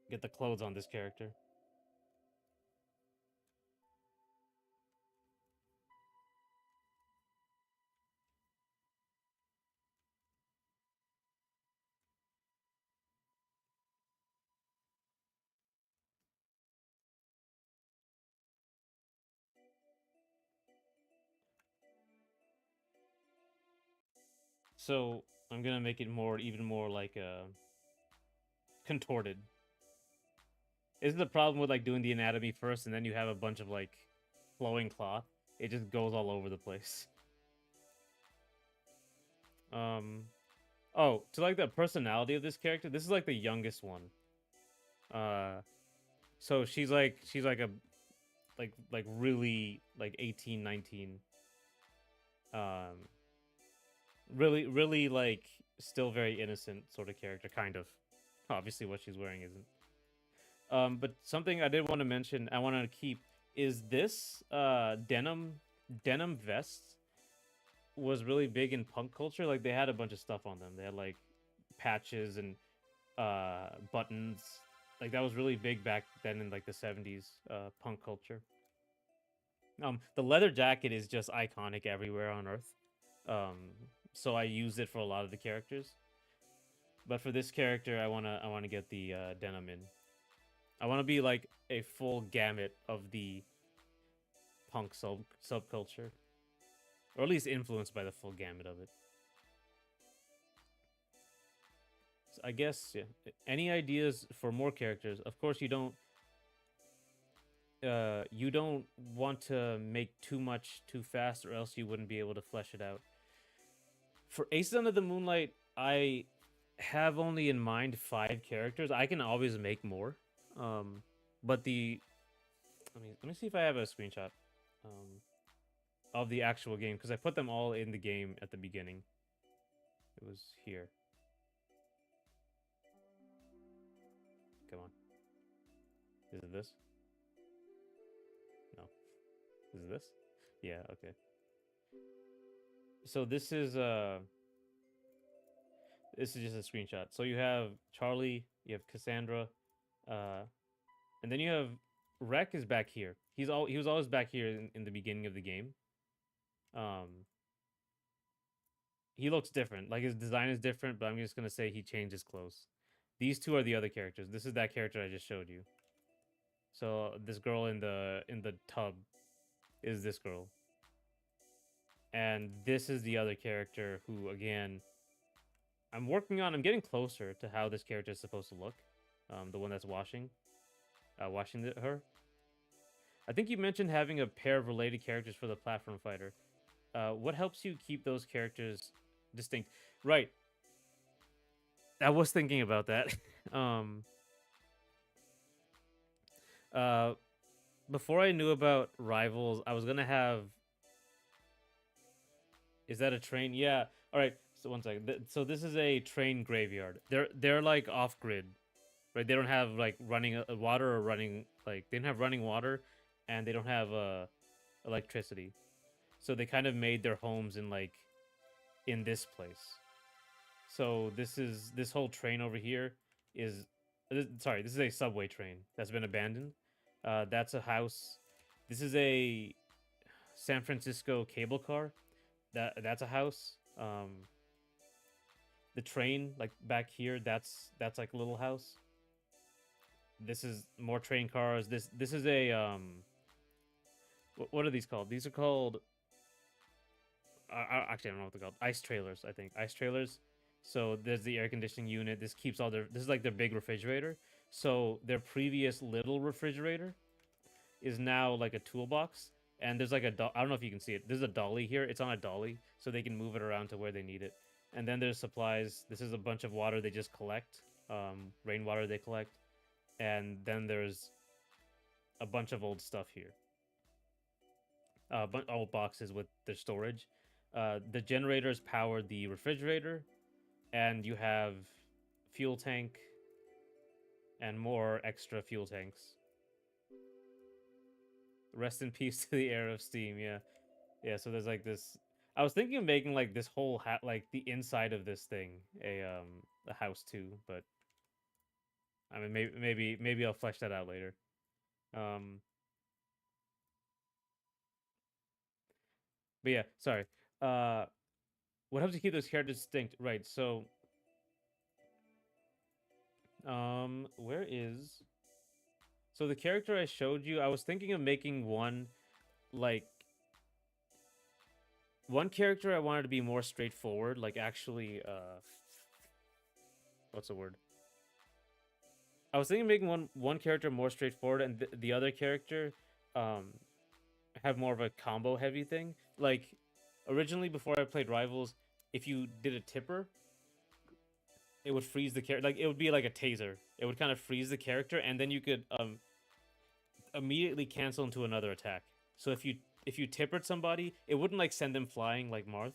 get the clothes on this character. So I'm gonna make it even more like contorted. Isn't the problem with like doing the anatomy first and then you have a bunch of like flowing cloth? It just goes all over the place. Um. Oh, to like the personality of this character, this is like the youngest one. Uh. So she's like a like really like 18, 19. Um. Really like still very innocent sort of character, kind of. Obviously, what she's wearing isn't. But something I did want to mention, I want to keep is this denim vest was really big in punk culture. Like they had a bunch of stuff on them. They had like patches and buttons. Like that was really big back then in like the 70s punk culture. The leather jacket is just iconic everywhere on Earth. Um, so I use it for a lot of the characters. But for this character, I wanna get the denim in. I want to be like a full gamut of the punk subculture, or at least influenced by the full gamut of it. So I guess yeah. Any ideas for more characters? Of course, you don't. you don't want to make too much too fast, or else you wouldn't be able to flesh it out. For Aces Under the Moonlight, I have only in mind 5 characters. I can always make more. Um, but the let me see if I have a screenshot um, of the actual game, because I put them all in the game at the beginning. It was here. Come on. Is it this? No. Is it this? Yeah, okay. So this is just a screenshot. So you have Charlie, you have Cassandra, uh and then you have Rek is back here. He was always back here in the beginning of the game. Um he looks different. Like his design is different, but I'm just gonna say he changed his clothes. These two are the other characters. This is that character I just showed you. So this girl in the tub is this girl. And this is the other character who, again, I'm getting closer to how this character is supposed to look. The one that's washing her. I think you mentioned having a pair of related characters for the platform fighter. What helps you keep those characters distinct? Right. I was thinking about that. um, uh, Before I knew about rivals, I was gonna have. Is that a train? Yeah. All right. So one second. So this is a train graveyard. They're like off grid, right? They don't have like running water or running like they don't have running water, and they don't have electricity. So they kind of made their homes in like in this place. So this whole train over here is sorry, this is a subway train that's been abandoned. That's a house. This is a San Francisco cable car. That's a house. The train like back here, that's like a little house. This is more train cars. This is a what are these called? These are called actually I don't know what they're called. Ice trailers, I think. Ice trailers. So there's the air conditioning unit. This keeps all their. This is like their big refrigerator. So their previous little refrigerator is now like a toolbox. And there's like I don't know if you can see it. There's a dolly here. It's on a dolly, so they can move it around to where they need it. And then there's supplies. This is a bunch of water they just collect. Rainwater they collect. And then there's a bunch of old stuff here. Old boxes with their storage. The generators power the refrigerator, and you have fuel tank and more extra fuel tanks. Rest in peace to the era of Steam. Yeah, yeah. So there's like this. I was thinking of making like this whole like the inside of this thing a house too, but I mean maybe I'll flesh that out later. Um, but yeah, sorry. Uh, what helps you keep those characters distinct? Right. So where is so the character I showed you? I was thinking of making like one character I wanted to be more straightforward, like actually what's the word? I was thinking of making one character more straightforward, and the other character um have more of a combo heavy thing. Like originally before I played Rivals, if you did a tipper, it would freeze the character. Like it would be like a taser. It would kind of freeze the character, and then you could immediately cancel into another attack. So if you tippered somebody, it wouldn't like send them flying like Marth.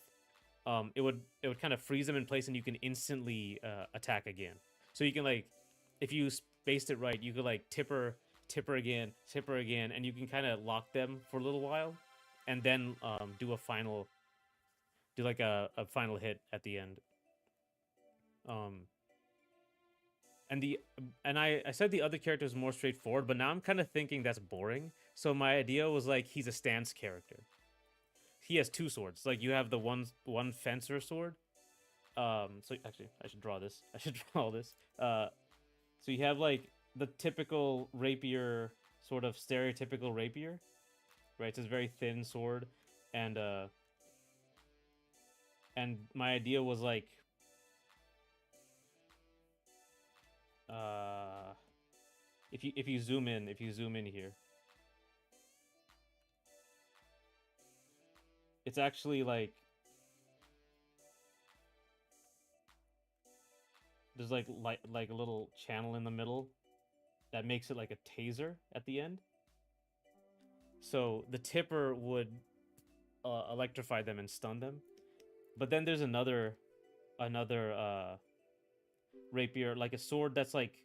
It would kind of freeze them in place, and you can instantly attack again. So you can like, if you spaced it right, you could like tipper again, and you can kind of lock them for a little while, and then do like a final hit at the end. Um, and the and I said the other character is more straightforward, but now I'm kind of thinking that's boring. So my idea was like he's a stance character. He has two swords. Like you have the one fencer sword. So actually I should draw this. I should draw this. So you have like the typical rapier, sort of stereotypical rapier, right? It's a very thin sword, and my idea was like uh if you zoom in here, It's actually there's like a little channel in the middle that makes it like a taser at the end. So the tipper would electrify them and stun them. But then there's another rapier, like a sword that's like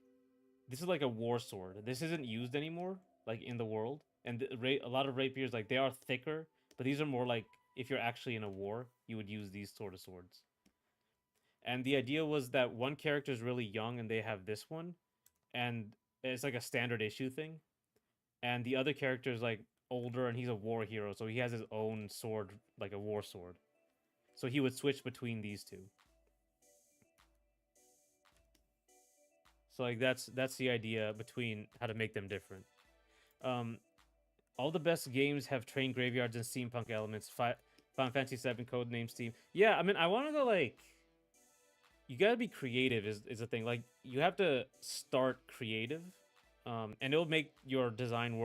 this is like a war sword. This isn't used anymore, like in the world. And a lot of rapiers, like they are thicker, but these are more like if you're actually in a war, you would use these sort of swords. And the idea was that one character is really young and they have this one, and it's like a standard issue thing. And the other character is like older and he's a war hero, so he has his own sword, like a war sword. So he would switch between these two. So like that's the idea between how to make them different. Um, all the best games have train graveyards and steampunk elements. Final Fantasy VII Codename Steam. Yeah, I mean, I want to go like. You gotta be creative is a thing. Like you have to start creative, and it'll make your design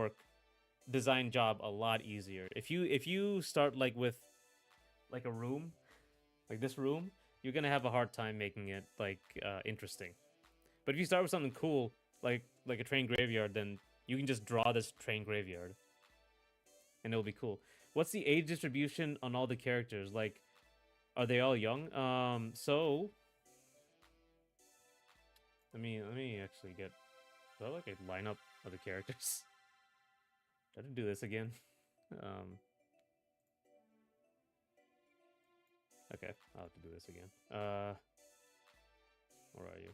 job a lot easier. If you start like with like a room, like this room, you're gonna have a hard time making it like interesting. But if you start with something cool, like a train graveyard, then you can just draw this train graveyard, and it'll be cool. What's the age distribution on all the characters? Like, are they all young? So let me actually get. Do I like a lineup of the characters? I didn't do this again. Um, okay, I'll have to do this again. Where are you?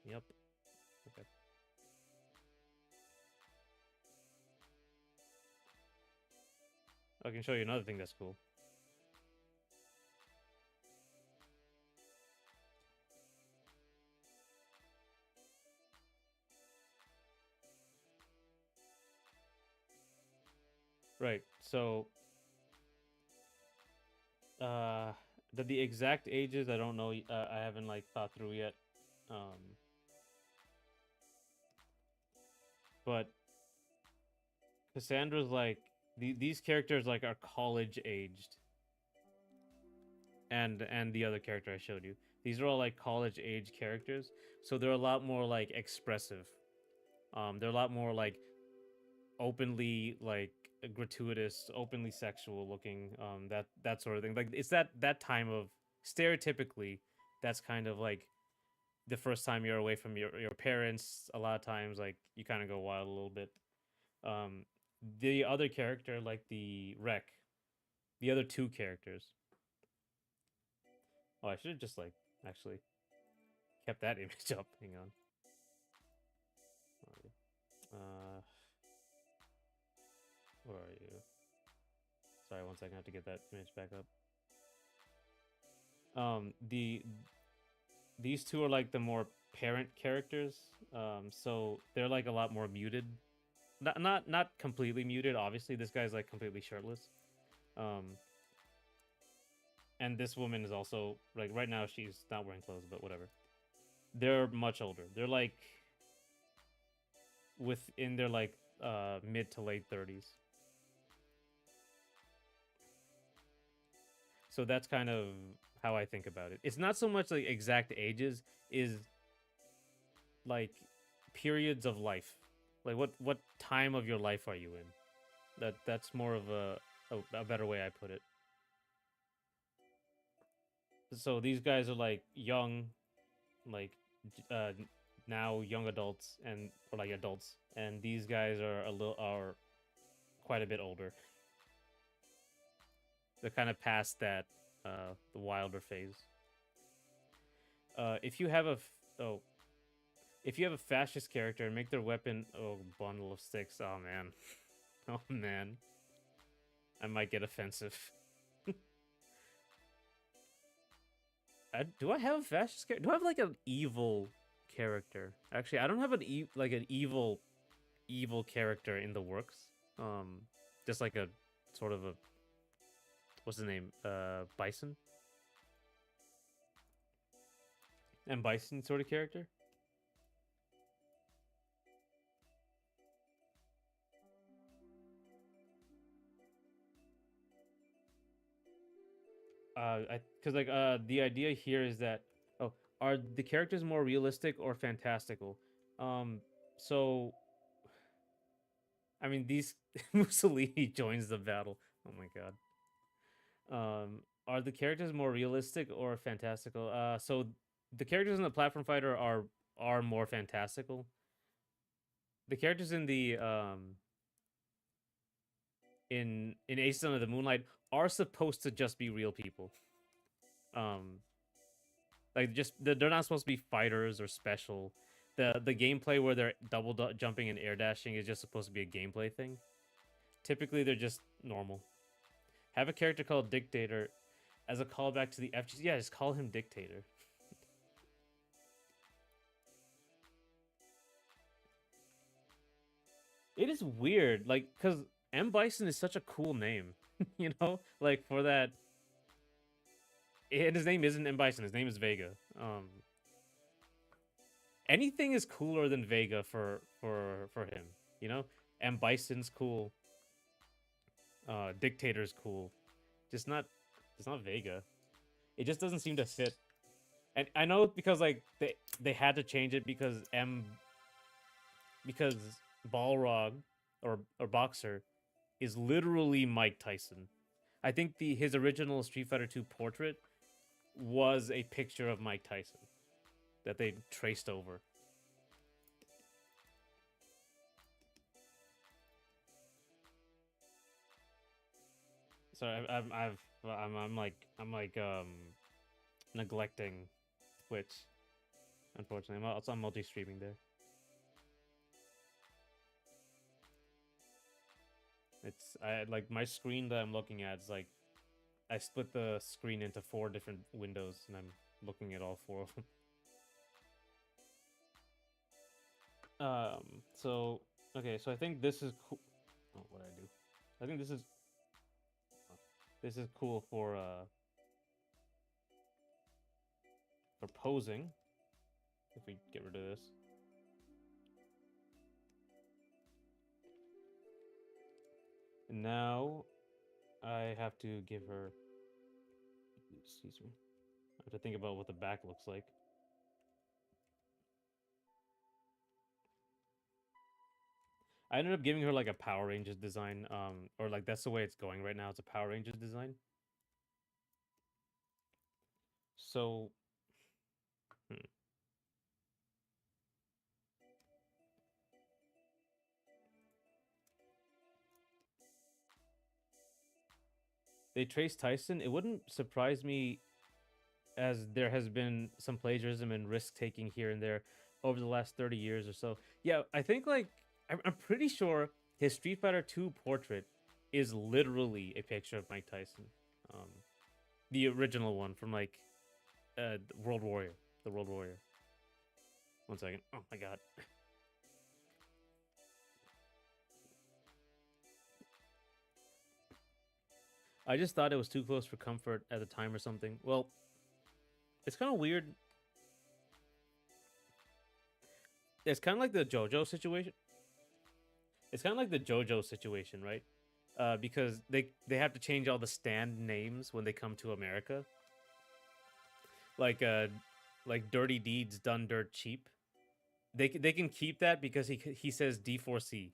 Yep. Okay. I can show you another thing that's cool. Right. So, the exact ages I don't know. I haven't like thought through yet. Um, but Cassandra's like these characters like are college aged, and the other character I showed you. These are all like college age characters, so they're a lot more like expressive. They're a lot more like openly like gratuitous, openly sexual looking, that sort of thing. Like it's that time of stereotypically that's kind of like the first time you're away from your parents. A lot of times like you kind of go wild a little bit. Um, the other character, like the wreck, the other two characters. Oh, I should have just like actually kept that image up. Hang on. Uh, where are you? Sorry, one second. I have to get that image back up. These two are like the more parent characters. So they're like a lot more muted. Not completely muted. Obviously, this guy's like completely shirtless. Um, and this woman is also like right now she's not wearing clothes, but whatever. They're much older. They're like within their like mid to late 30s. So that's kind of how I think about it. It's not so much like exact ages, is like periods of life. Like what time of your life are you in? That's more of a better way I put it. So these guys are like young, like uh now young adults and or like adults, and these guys are quite a bit older. They're kind of past that the wilder phase. If you have a oh if you have a fascist character and make their weapon bundle of sticks, oh man, oh man, I might get offensive. Do I have a fascist character? Do I have like an evil character? Actually, I don't have like an evil character in the works. Just like a sort of a what's his name? Bison. And Bison sort of character. I because like the idea here is that, oh, are the characters more realistic or fantastical? Um, so I mean these Mussolini joins the battle. Oh my god. Are the characters more realistic or fantastical? So the characters in the platform fighter are more fantastical. The characters in the in Ace Under the Moonlight are supposed to just be real people. Um, like just they're not supposed to be fighters or special. The gameplay where they're jumping and air dashing is just supposed to be a gameplay thing. Typically, they're just normal. Have a character called Dictator as a callback to the FGC. Yeah, just call him Dictator. It is weird, like, because M Bison is such a cool name, you know, like for that. And his name isn't M Bison. His name is Vega. Anything is cooler than Vega for him. You know, M Bison's cool. Dictator's cool. Just not, just not Vega. It just doesn't seem to fit. And I know because like they had to change it because Balrog or Boxer is literally Mike Tyson. I think the his original Street Fighter 2 portrait was a picture of Mike Tyson that they traced over. So I'm neglecting Twitch. Unfortunately, I'm multi-streaming there. It's I like my screen that I'm looking at is like I split the screen into 4 different windows and I'm looking at all 4 of them. So okay, so I think this is cool. Oh, what I do? I think this is cool for posing. If we get rid of this, and now I have to give her. Excuse me. I have to think about what the back looks like. I ended up giving her like a Power Rangers design, or like that's the way it's going right now. It's a Power Rangers design. So, hmm. They traced Tyson. It wouldn't surprise me, as there has been some plagiarism and risk taking here and there over the last 30 years or so. Yeah, I think like I'm pretty sure his Street Fighter 2 portrait is literally a picture of Mike Tyson. Um, the original one from like World Warrior, the World Warrior. One second. Oh my god. I just thought it was too close for comfort at the time or something. Well, it's kind of weird. It's kind of like the JoJo situation. It's kind of like the JoJo situation, right? Because they have to change all the stand names when they come to America. Like like Dirty Deeds Done Dirt Cheap. They can keep that because he says D4C.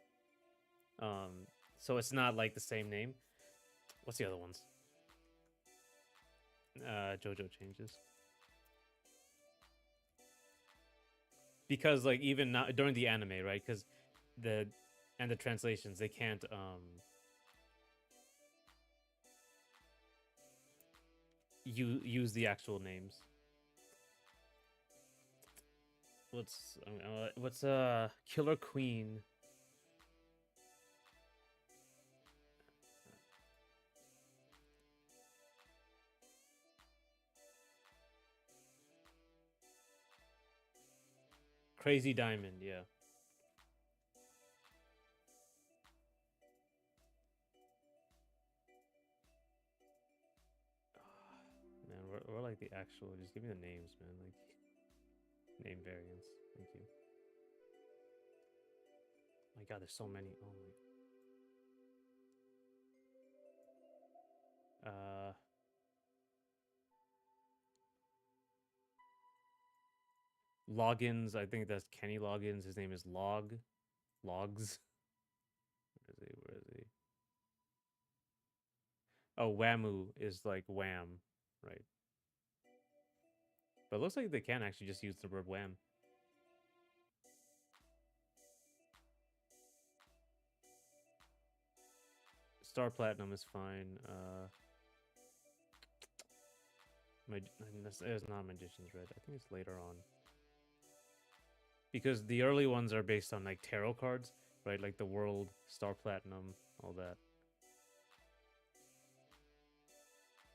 Um, so it's not like the same name. What's the other ones? JoJo changes because like even now during the anime, right? Because the and the translations they can't use the actual names. What's Killer Queen? Crazy Diamond, yeah. Man, we're like the actual. Just give me the names, man. Like name variants. Thank you. My God, there's so many. Oh my. Loggins, I think that's Kenny Loggins. His name is Logs. Where is he? Where is he? Oh, Whamu is like wham, right? But it looks like they can actually just use the word wham. Star Platinum is fine. It's not Magician's Red. I think it's later on. Because the early ones are based on like tarot cards, right? Like the World, Star Platinum, all that.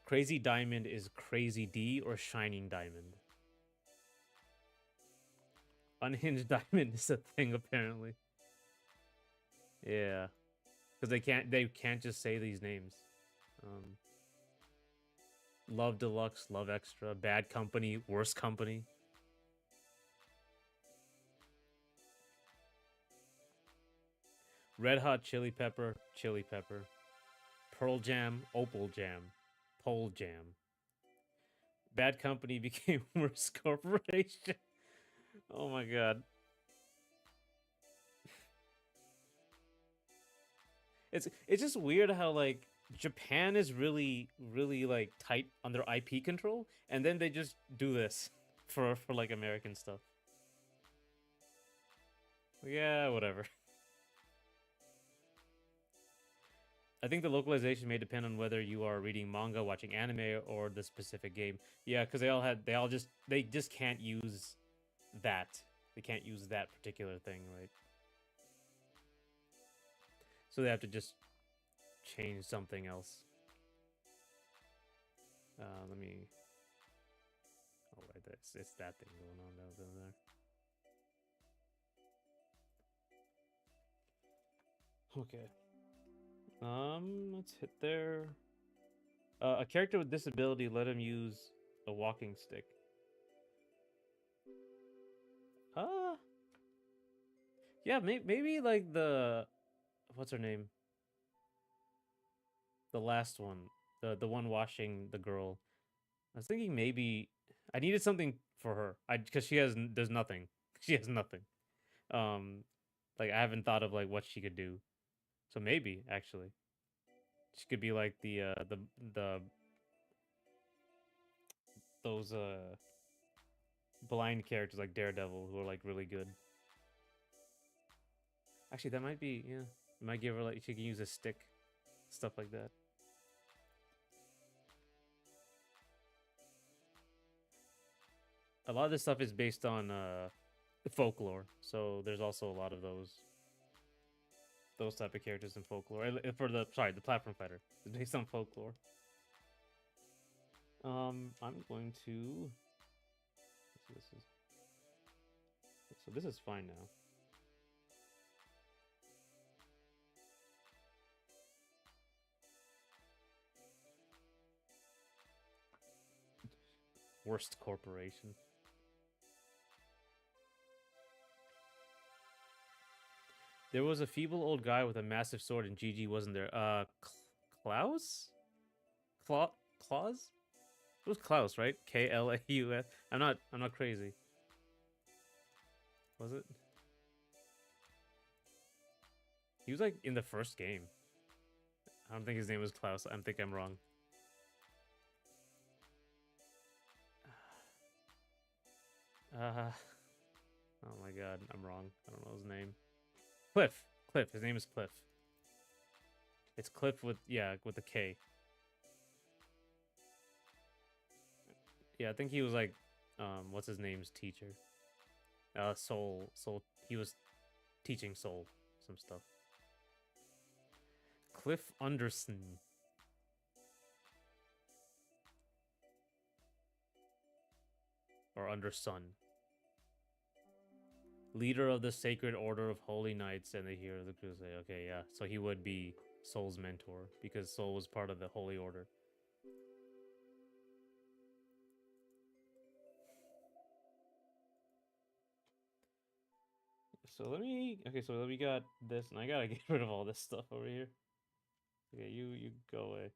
Crazy Diamond is Crazy D or Shining Diamond. Unhinged Diamond is a thing apparently. Yeah, because they can't just say these names. Um, Love Deluxe, Love Extra, Bad Company, Worst Company. Red Hot Chili Pepper, Chili Pepper. Pearl Jam, Opal Jam, Pole Jam. Bad Company became Worst Corporation. Oh my god. It's just weird how like Japan is really like tight on their IP control, and then they just do this for like American stuff. Yeah, whatever. I think the localization may depend on whether you are reading manga, watching anime, or the specific game. Yeah, because they just can't use that. They can't use that particular thing, right? So they have to just change something else. Let me. Oh wait, it's that thing going on down there. Okay. Let's hit there. A character with disability, let him use a walking stick. Uh, yeah, maybe like what's her name? The last one, the one washing the girl. I was thinking maybe I needed something for her. Because there's nothing. She has nothing. Um, like I haven't thought of like what she could do. So maybe actually she could be like the those blind characters like Daredevil who are like really good. Actually, that might be yeah. Might give her like she can use a stick, stuff like that. A lot of this stuff is based on folklore, so there's also a lot of those type of characters in folklore. For the platform fighter, it's based on folklore. I'm going to. This is fine now. Worst corporation. There was a feeble old guy with a massive sword, and GG wasn't there. Klaus? Claus? It was Klaus, right? Klaus. I'm not crazy. Was it? He was like in the first game. I don't think his name was Klaus. I think I'm wrong. Uh, oh my god, I'm wrong. I don't know his name. Cliff. Cliff. His name is Cliff. It's Cliff with a K. Yeah, I think he was like, what's his name's teacher? Soul. He was teaching Soul some stuff. Cliff Anderson. Or Undersun. Leader of the Sacred Order of Holy Knights and the Hero of the Crusade. Okay, yeah. So he would be Soul's mentor because Soul was part of the Holy Order. So let me got this, and I gotta get rid of all this stuff over here. Okay, you go away.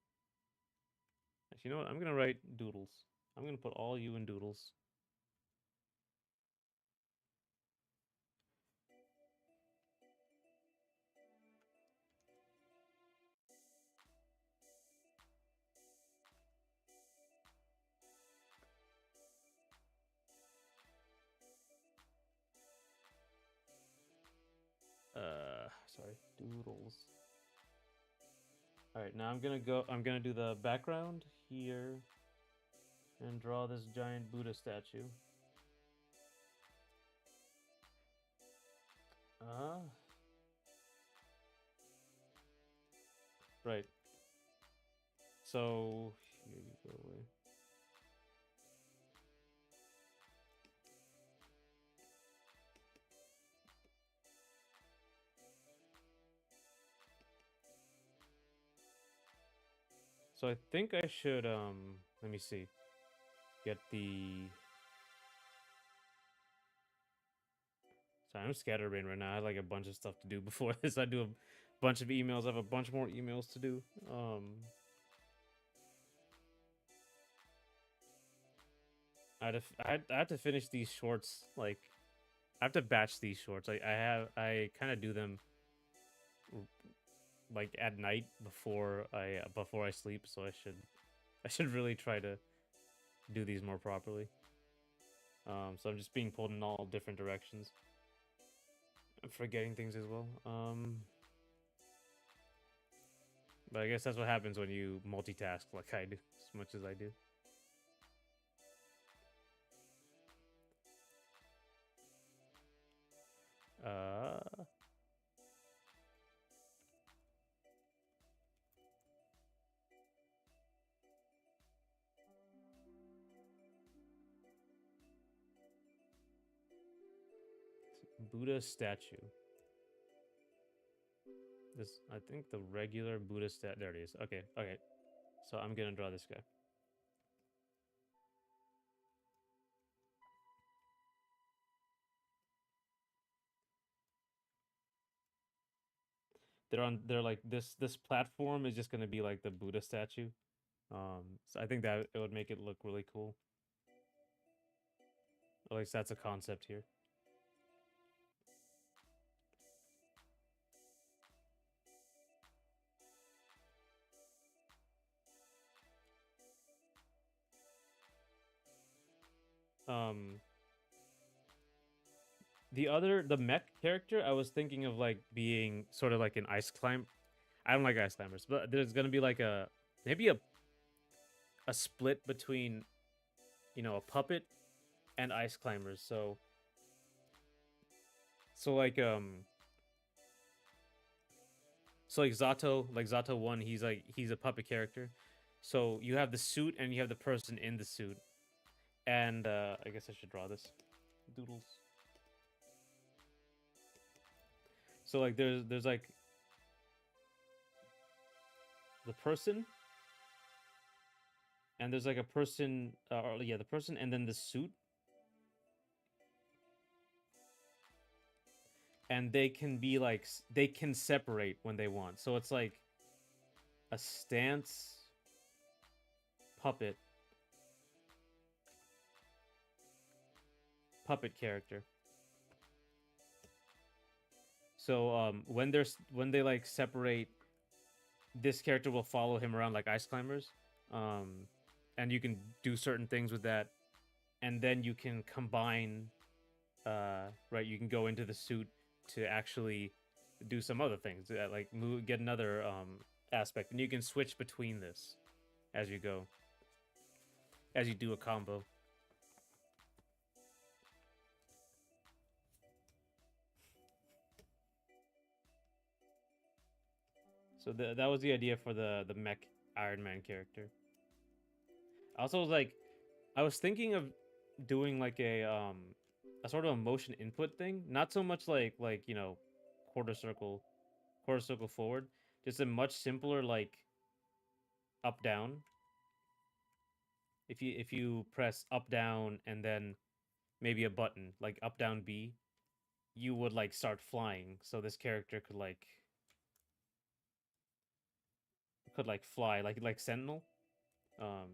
Actually, you know what? I'm gonna write doodles. I'm gonna put all you in doodles. Sorry, doodles. All right, now I'm gonna do the background here and draw this giant Buddha statue. Uh, right. So here you go away. So I think I should let me see. Get the Sorry, I'm scatterbrained right now. I have like a bunch of stuff to do before this. I do a bunch of emails. I have a bunch more emails to do. I have to finish these shorts. Like, I have to batch these shorts. I kind of do them like at night before I sleep. So I should really try to do these more properly. So I'm just being pulled in all different directions. I'm forgetting things as well. But I guess that's what happens when you multitask like I do, as much as I do. Uh, Buddha statue. This, I think the regular Buddha stat. There it is. Okay, okay. So I'm gonna draw this guy. They're like this platform is just gonna be like the Buddha statue. So I think that it would make it look really cool. At least that's a concept here. Um, the mech character, I was thinking of like being sort of like an ice climb. I don't like ice climbers, but there's gonna be like maybe a split between a puppet and ice climbers. So like so like Zato 1, he's a puppet character. So you have the suit and you have the person in the suit. And I guess I should draw this. Doodles. So like there's like the person, and there's like a person or yeah, the person and then the suit. And they can be like they can separate when they want. So it's like a stance puppet character. So when they like separate, this character will follow him around like ice climbers. And you can do certain things with that, and then you can combine. Right, you can go into the suit to actually do some other things, like get another aspect, and you can switch between this as you go, as you do a combo. So that was the idea for the mech Iron Man character. I also was like, I was thinking of doing like a sort of a motion input thing, not so much like quarter circle, forward, just a much simpler like up down. If you press up down and then maybe a button like up down B, you would like start flying. So this character could fly like Sentinel, um,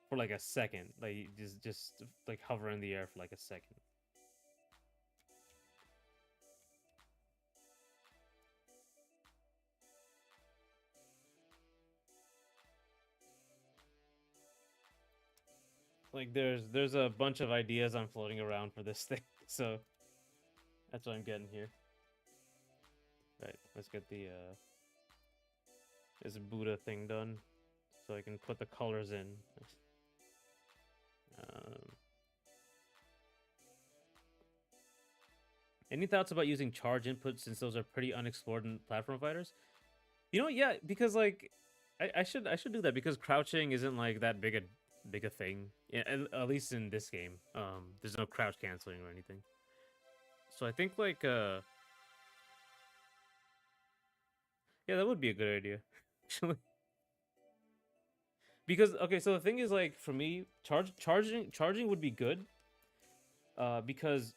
for like a second, like just like hover in the air for like a second. Like there's a bunch of ideas I'm floating around for this thing, so that's what I'm getting here. Right, let's get the this Buddha thing done so I can put the colors in. Um, any thoughts about using charge inputs since those are pretty unexplored in platform fighters? You know, yeah, because like I should do that because crouching isn't like that big a thing. Yeah, at least in this game. There's no crouch canceling or anything. So I think like yeah, that would be a good idea. Actually. Because okay, so the thing is like for me, charging would be good. Because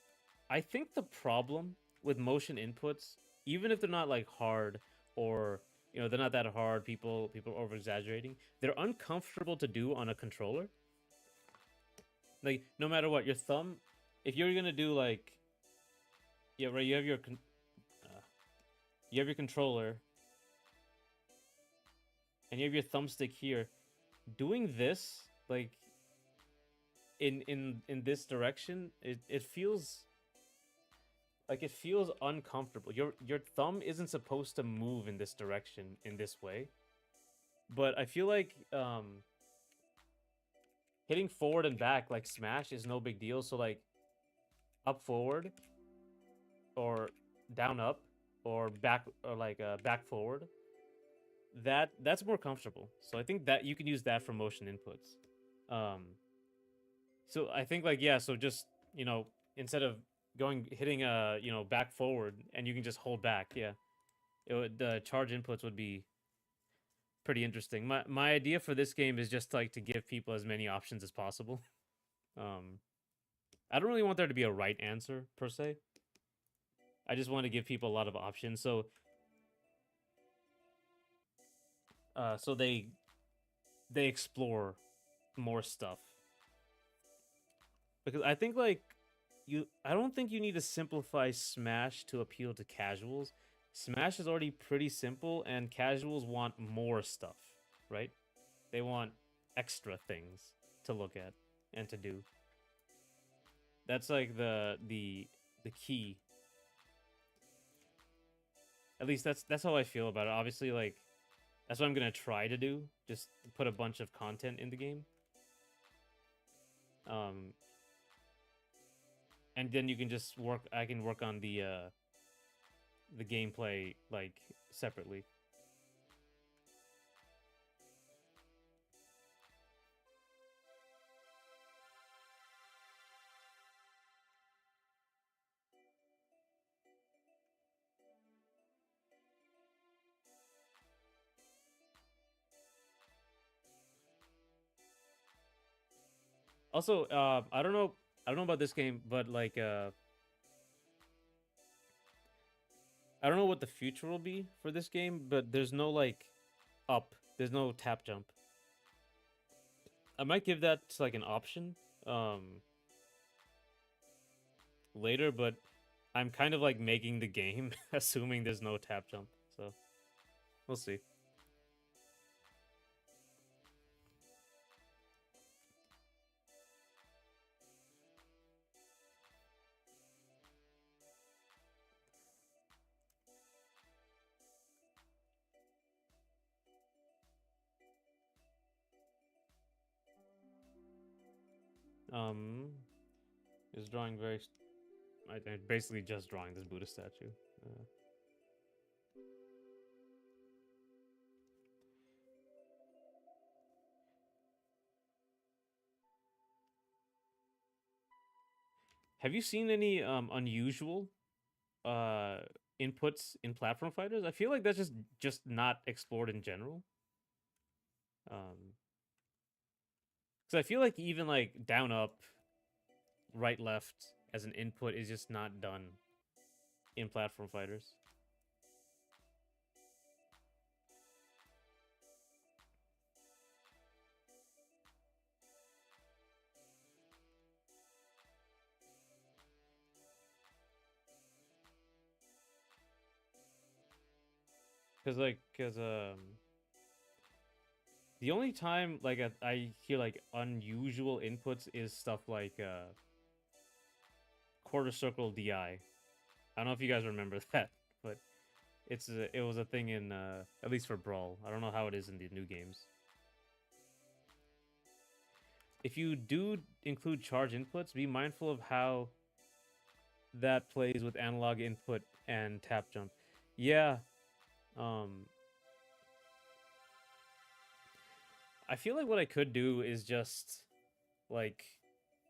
I think the problem with motion inputs, even if they're not like hard or they're not that hard, people are over exaggerating. They're uncomfortable to do on a controller. Like no matter what, your thumb, if you're gonna do like, yeah, right, you have your controller and you have your thumbstick here. Doing this like in this direction, it feels like it feels uncomfortable. Your thumb isn't supposed to move in this direction in this way. But I feel like hitting forward and back like smash is no big deal. So like up forward or down up or back or like back forward, that's more comfortable. So I think that you can use that for motion inputs. Um so I think like yeah, so just, instead of going hitting back forward and you can just hold back, yeah. The charge inputs would be pretty interesting. My idea for this game is just like to give people as many options as possible. Um, I don't really want there to be a right answer per se. I just want to give people a lot of options, so they explore more stuff. Because I think like I don't think you need to simplify Smash to appeal to casuals. Smash is already pretty simple, and casuals want more stuff, right? They want extra things to look at and to do. That's like the key. At least that's how I feel about it. Obviously, like that's what I'm gonna try to do. Just put a bunch of content in the game. Um, and then you can just work. I can work on the gameplay like separately. Also, I don't know. I don't know about this game, but like, I don't know what the future will be for this game. But there's no like up. There's no tap jump. I might give that like an option later, but I'm kind of like making the game assuming there's no tap jump. So we'll see. Um, is drawing very. I think basically just drawing this Buddha statue. Uh, have you seen any unusual uh inputs in platform fighters? I feel like that's just not explored in general. Because I feel like even like down up, right left as an input is just not done in platform fighters. Because the only time like I hear like unusual inputs is stuff like quarter circle DI. I don't know if you guys remember that, but It was a thing in at least for Brawl. I don't know how it is in the new games. If you do include charge inputs, be mindful of how that plays with analog input and tap jump. Yeah, um, I feel like what I could do is just like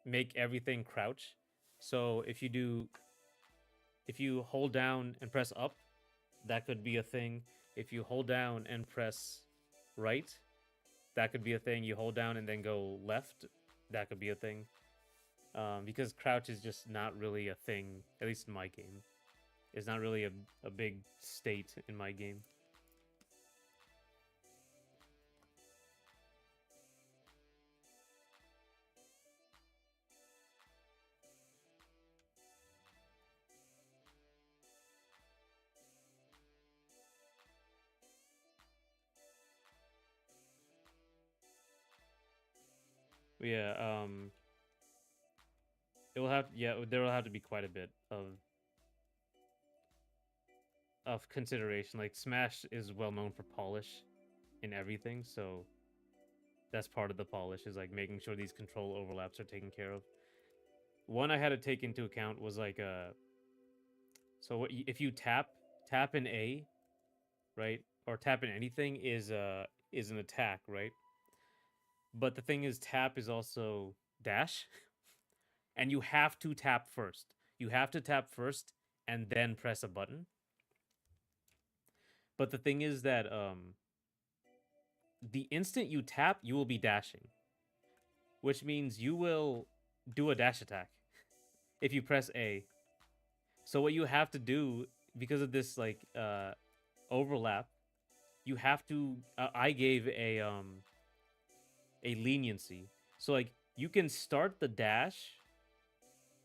make everything crouch. So if you hold down and press up, that could be a thing. If you hold down and press right, that could be a thing. You hold down and then go left, that could be a thing. Because crouch is just not really a thing, at least in my game. It's not really a big state in my game. Yeah, it will have yeah, there will have to be quite a bit of consideration. Like Smash is well known for polish in everything, so that's part of the polish is like making sure these control overlaps are taken care of. One I had to take into account was like so if you tap in A, right? Or tap in anything is an attack, right? But the thing is tap is also dash and you have to tap first. You have to tap first and then press a button. But the thing is that the instant you tap, you will be dashing, which means you will do a dash attack if you press A. So what you have to do because of this like overlap, you have to I gave a leniency. So like you can start the dash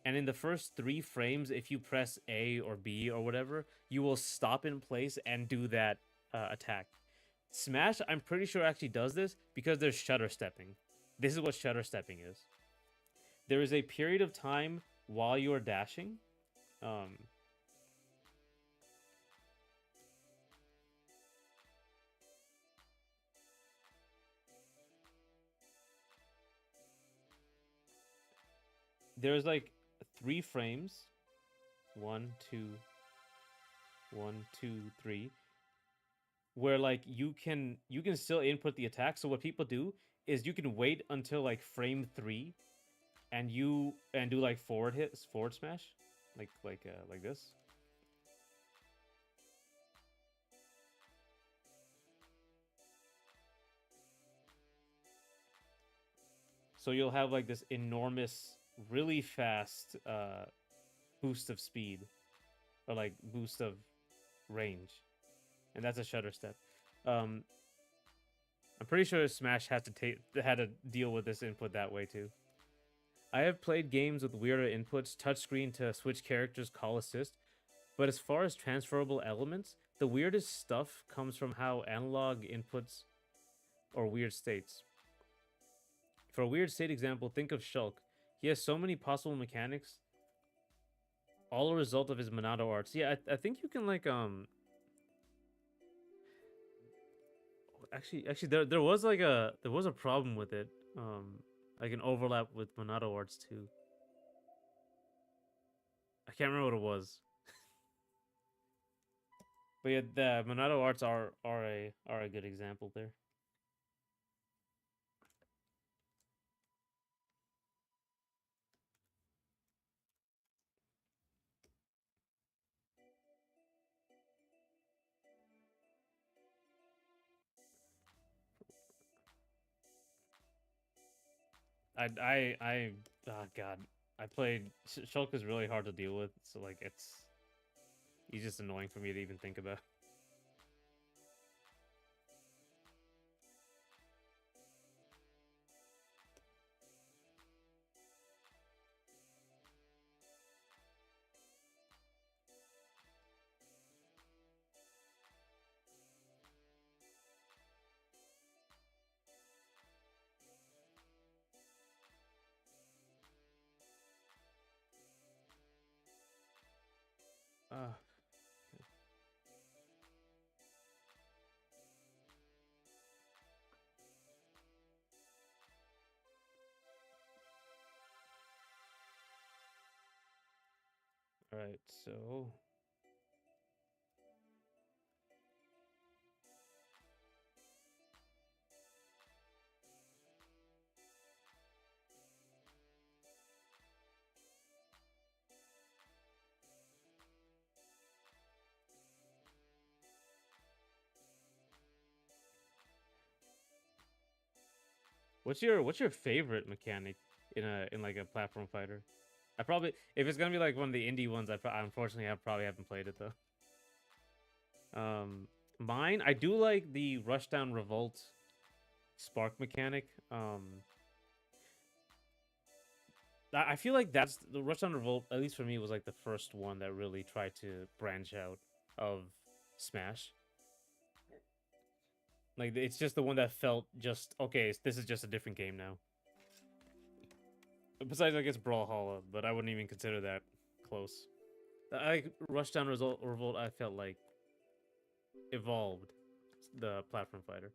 and in the first 3 frames if you press A or B or whatever, you will stop in place and do that attack. Smash, I'm pretty sure actually does this because there's shutter stepping. This is what shutter stepping is. There is a period of time while you are dashing. Um, there's like 3 frames. 1, 2, 1, 2, 3. Where like you can still input the attack. So what people do is you can wait until like frame 3 and do like forward smash like this. So you'll have like this enormous really fast boost of speed or like boost of range, and that's a shutter step. um I'm pretty sure Smash had to deal with this input that way too. I have played games with weirder inputs, touchscreen to switch characters, call assist. But as far as transferable elements, the weirdest stuff comes from how analog inputs or weird states. For a weird state example, think of Shulk. He has so many possible mechanics, all a result of his Monado arts. Yeah, I think you can like actually there was like there was a problem with it. Like an overlap with Monado arts too. I can't remember what it was. But yeah, the Monado arts are a good example there. I oh god. I played Shulk is really hard to deal with, so like he's just annoying for me to even think about. Uh, right, so what's your favorite mechanic in like a platform fighter? I probably if it's gonna be like one of the indie ones, unfortunately I probably haven't played it though. Mine I do like the Rushdown Revolt spark mechanic. I feel like that's the Rushdown Revolt. At least for me, was like the first one that really tried to branch out of Smash. Like it's just the one that felt just okay. This is just a different game now. Besides, I guess Brawlhalla, but I wouldn't even consider that close. I Rushdown Revolt. I felt like evolved the platform fighter.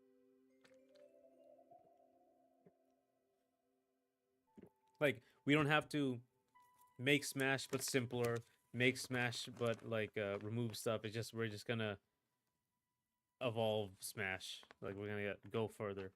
Like we don't have to make Smash but simpler, make Smash but like remove stuff. It's just we're just gonna evolve Smash. Like we're gonna go further.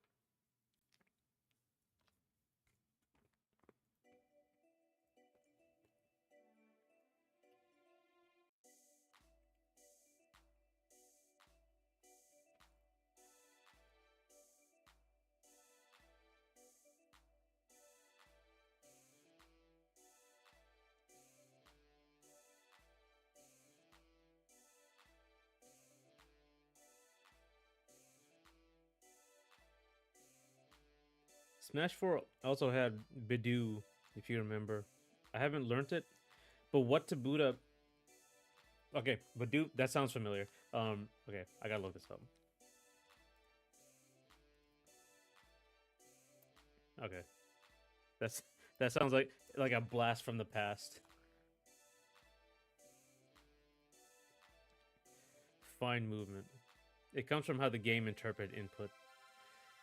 Smash 4 also had Bidoo, if you remember. I haven't learned it, but what to boot up? Okay, Bidoo. That sounds familiar. Okay, I gotta look this up. Okay, that's that sounds like a blast from the past. Fine movement. It comes from how the game interpret input.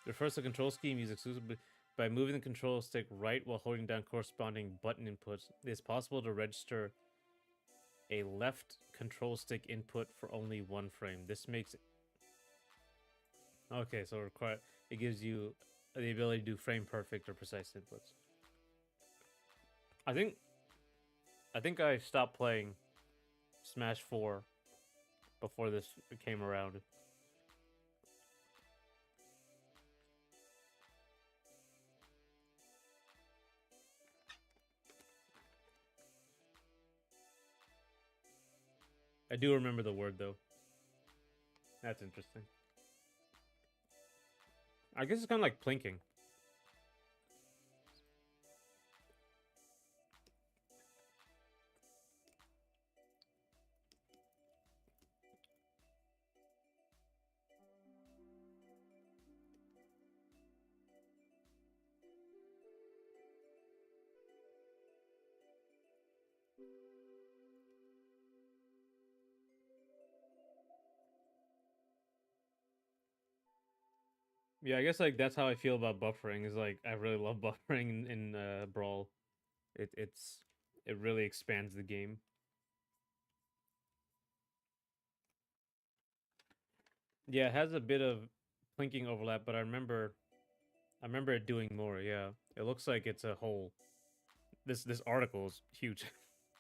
It refers to control scheme used exclusively by moving the control stick right while holding down corresponding button inputs. It is possible to register a left control stick input for only one frame. This makes it okay. So it gives you the ability to do frame perfect or precise inputs. I think I think I stopped playing Smash 4 before this came around. I do remember the word though. That's interesting. I guess it's kind of like plinking. Yeah, I guess like that's how I feel about buffering. Is like I really love buffering in Brawl. It really expands the game. Yeah, it has a bit of plinking overlap, but I remember it doing more. Yeah, it looks like it's a whole. This article is huge.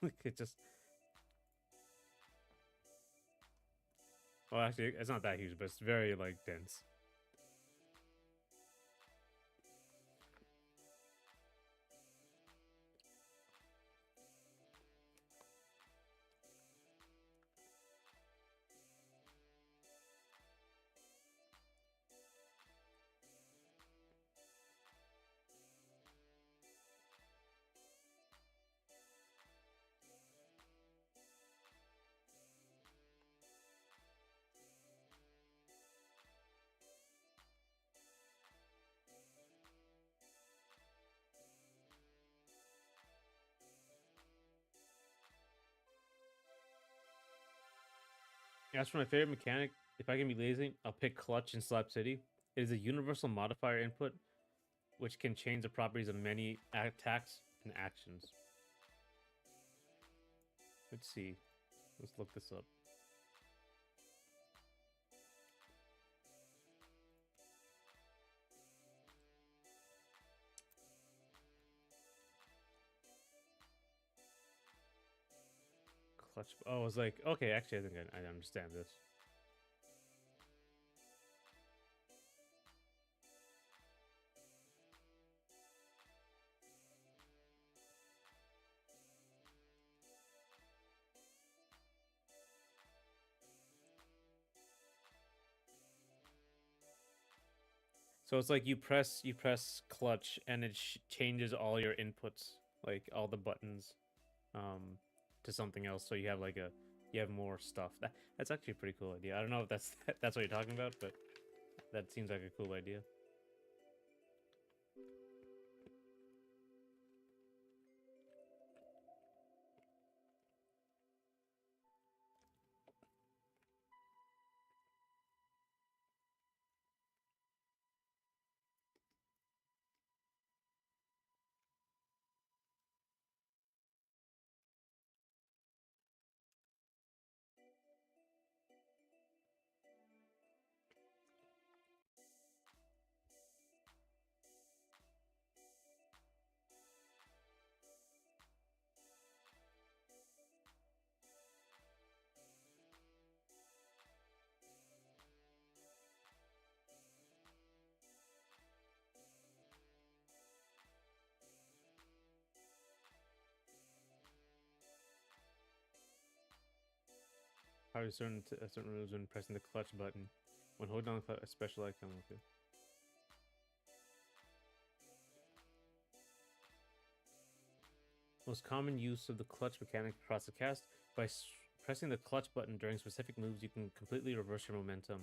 Like it just. Well, actually, it's not that huge, but it's very like dense. As for my favorite mechanic, if I can be lazy, I'll pick Clutch in Slap City. It is a universal modifier input which can change the properties of many attacks and actions. Let's see. Let's look this up. Clutch. Oh, I was like, okay, actually, I think I understand this. So it's like you press clutch and it changes all your inputs, like all the buttons, um, to something else. So you have more stuff. That's actually a pretty cool idea. I don't know if that's that's what you're talking about, but that seems like a cool idea. How are certain moves when pressing the clutch button? When holding down a special icon. Okay. Most common use of the clutch mechanic across the cast by pressing the clutch button during specific moves, you can completely reverse your momentum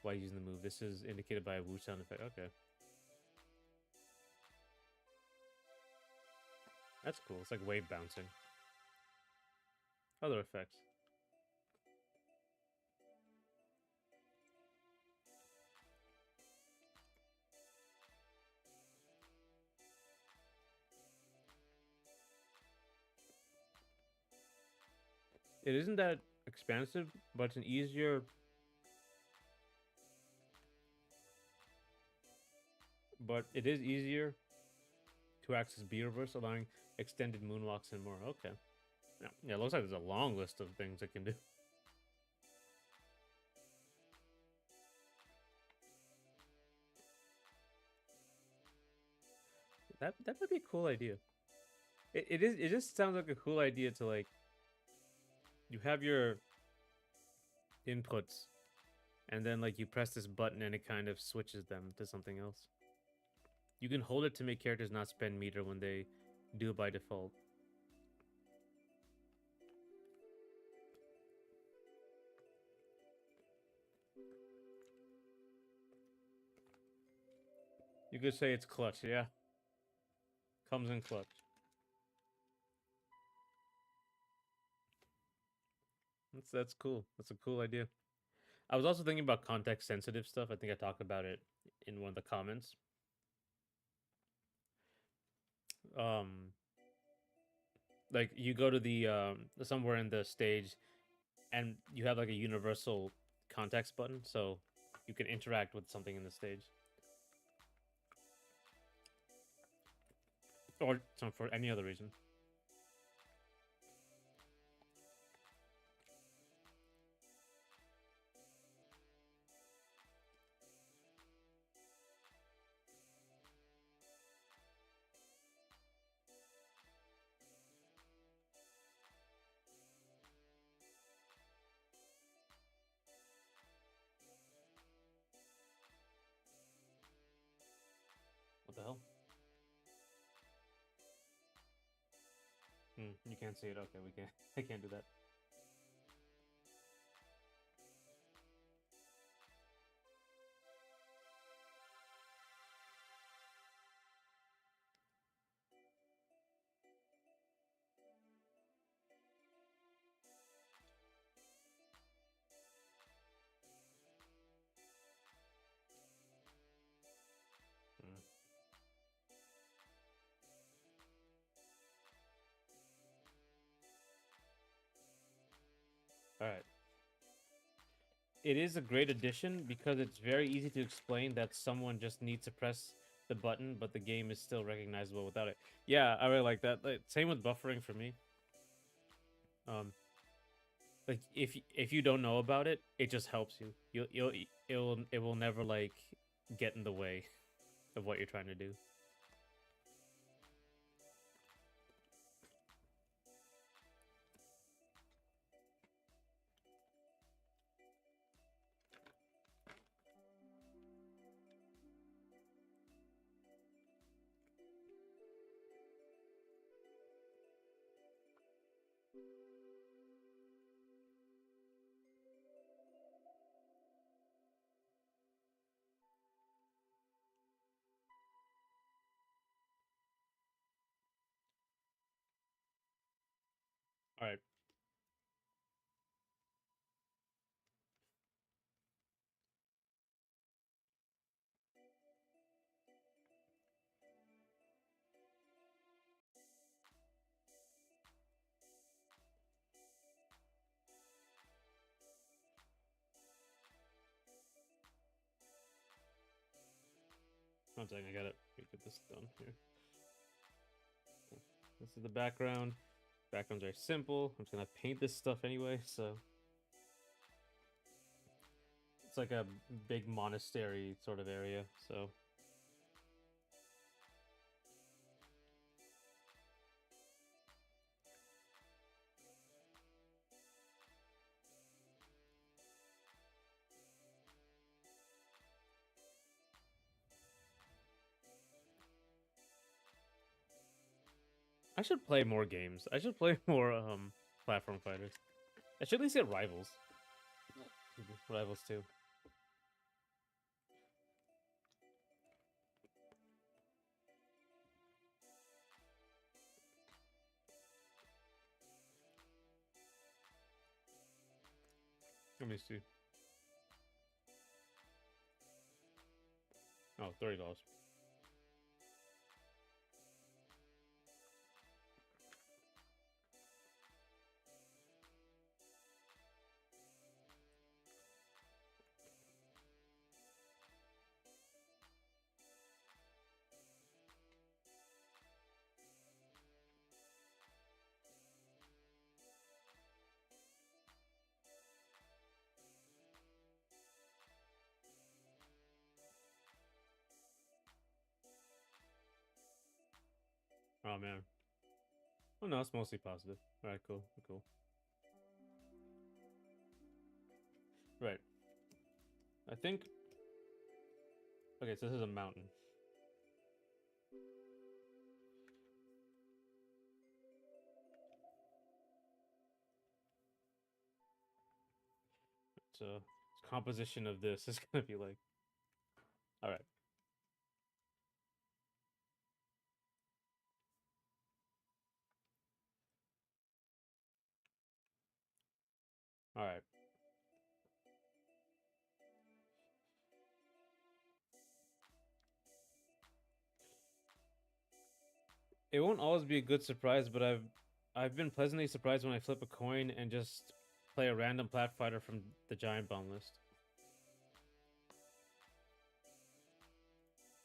while using the move. This is indicated by a woo sound effect. Okay, that's cool. It's like wave bouncing. Other effects. It isn't that expansive, but it's an easier. But it is easier to access B reverse, allowing extended moonwalks and more. Okay. Yeah, it looks like there's a long list of things it can do. That might be a cool idea. It is. It just sounds like a cool idea to like. You have your inputs, and then like you press this button, and it kind of switches them to something else. You can hold it to make characters not spend meter when they do it by default. You could say it's clutch. Yeah, comes in clutch. That's cool. That's a cool idea. I was also thinking about context sensitive stuff. I think I talked about it in one of the comments. Um, like you go to the somewhere in the stage, and you have like a universal context button, so you can interact with something in the stage, or some for any other reason. What the hell? You can't see it. Okay, we can't. I can't do that. Hmm. All right. It is a great addition because it's very easy to explain that someone just needs to press the button, but the game is still recognizable without it. Yeah, I really like that. Like, same with buffering for me. Um, like if you don't know about it, it just helps you. It will never like get in the way of what you're trying to do. All right. One second, I gotta get this done here. This is the background. Background's very simple. I'm just gonna paint this stuff anyway, so it's like a big monastery sort of area. So I should play more games. I should play more platform fighters. I should at least get Rivals. Rivals too. Let me see. Oh, $30. Oh man. Oh no, it's mostly positive. All right, cool, cool. Right. I think. Okay, so this is a mountain. So composition of this is gonna be like. All right. All right. It won't always be a good surprise, but I've been pleasantly surprised when I flip a coin and just play a random plat fighter from the giant bomb list.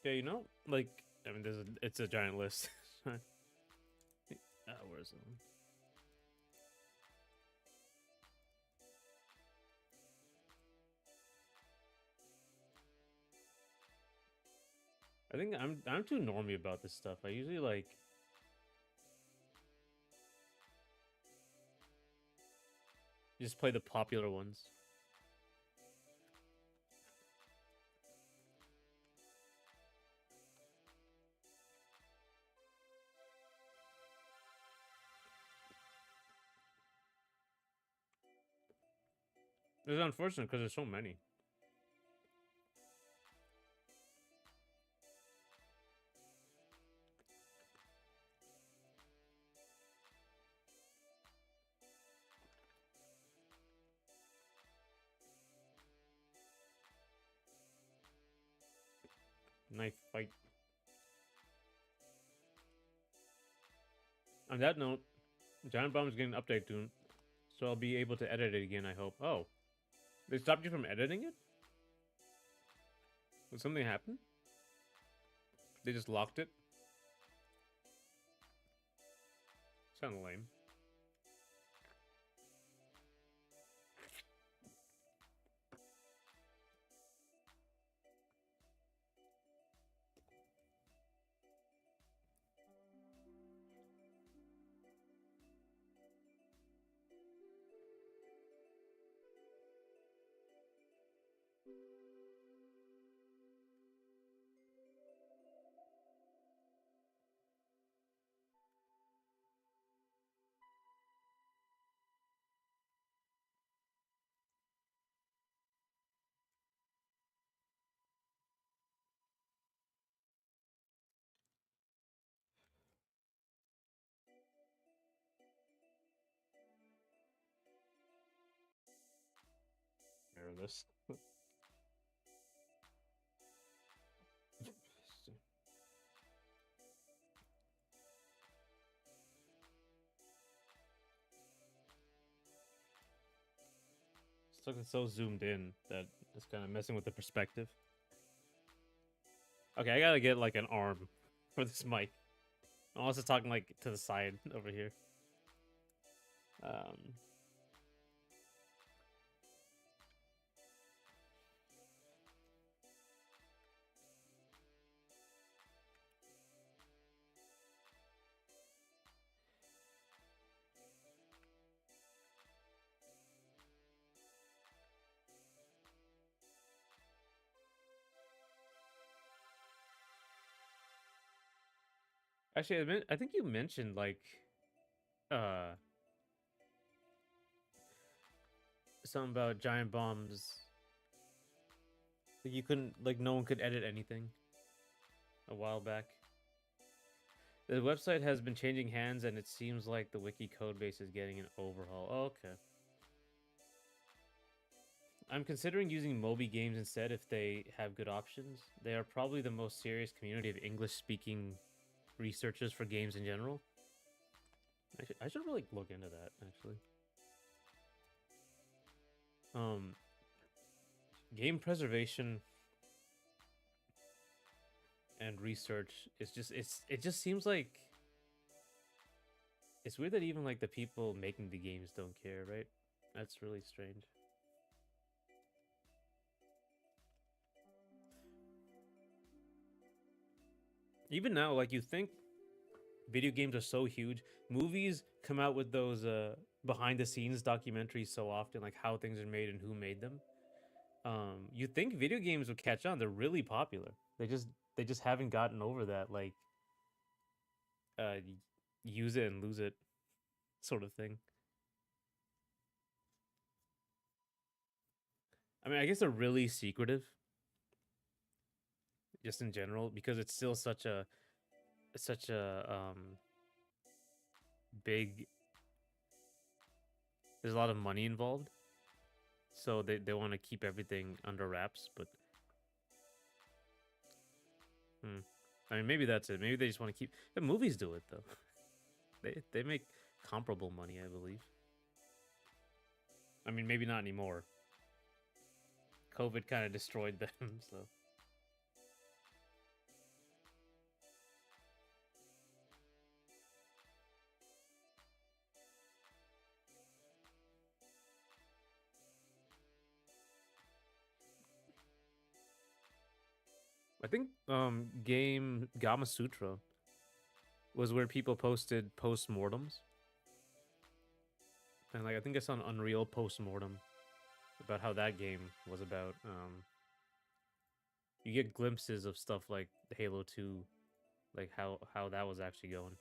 Yeah, you know, like I mean, it's a giant list. Where's it? I think I'm too normie about this stuff. I usually like just play the popular ones. It's unfortunate because there's so many. Knife fight. On that note, Giant Bomb is getting an update soon. So I'll be able to edit it again, I hope. Oh, they stopped you from editing it? Did something happen? They just locked it? Sound lame. Mirror this. It's looking so zoomed in that it's kind of messing with the perspective. Okay, I gotta get like an arm for this mic. Unless it's talking like to the side over here. Um, Actually, I think you mentioned like uh something about giant bombs. Like you couldn't like no one could edit anything a while back. The website has been changing hands and it seems like the wiki code base is getting an overhaul. Oh, okay. I'm considering using Moby Games instead if they have good options. They are probably the most serious community of English speaking researchers for games in general. I should really look into that actually. Um Game preservation and research is just it just seems like it's weird that even like the people making the games don't care, right? That's really strange. Even now, like you think video games are so huge, movies come out with those behind the scenes documentaries so often, like how things are made and who made them. You think video games would catch on? They're really popular. They just haven't gotten over that like uh use it and lose it sort of thing. I mean, I guess they're really secretive just in general because it's still such a big there's a lot of money involved. So they want to keep everything under wraps, but hmm. I mean maybe that's it. Maybe they just want to keep the movies do it though. They make comparable money, I believe. I mean maybe not anymore. COVID kind of destroyed them, so I think game Gama Sutra was where people posted post-mortems. And like I think I saw an Unreal post-mortem about how that game was about. You get glimpses of stuff like Halo 2, like how that was actually going.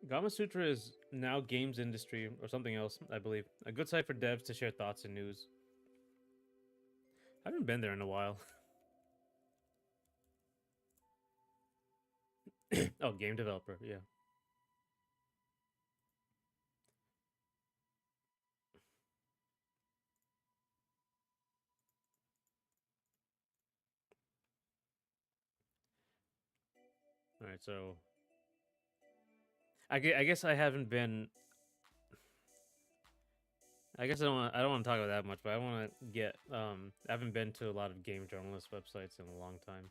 Gama Sutra is now games industry or something else, I believe. A good site for devs to share thoughts and news. I haven't been there in a while. Oh, game developer, yeah. All right, so I guess I haven't been. I guess I don't want to talk about that much, but I want to get. I haven't been to a lot of game journalist websites in a long time.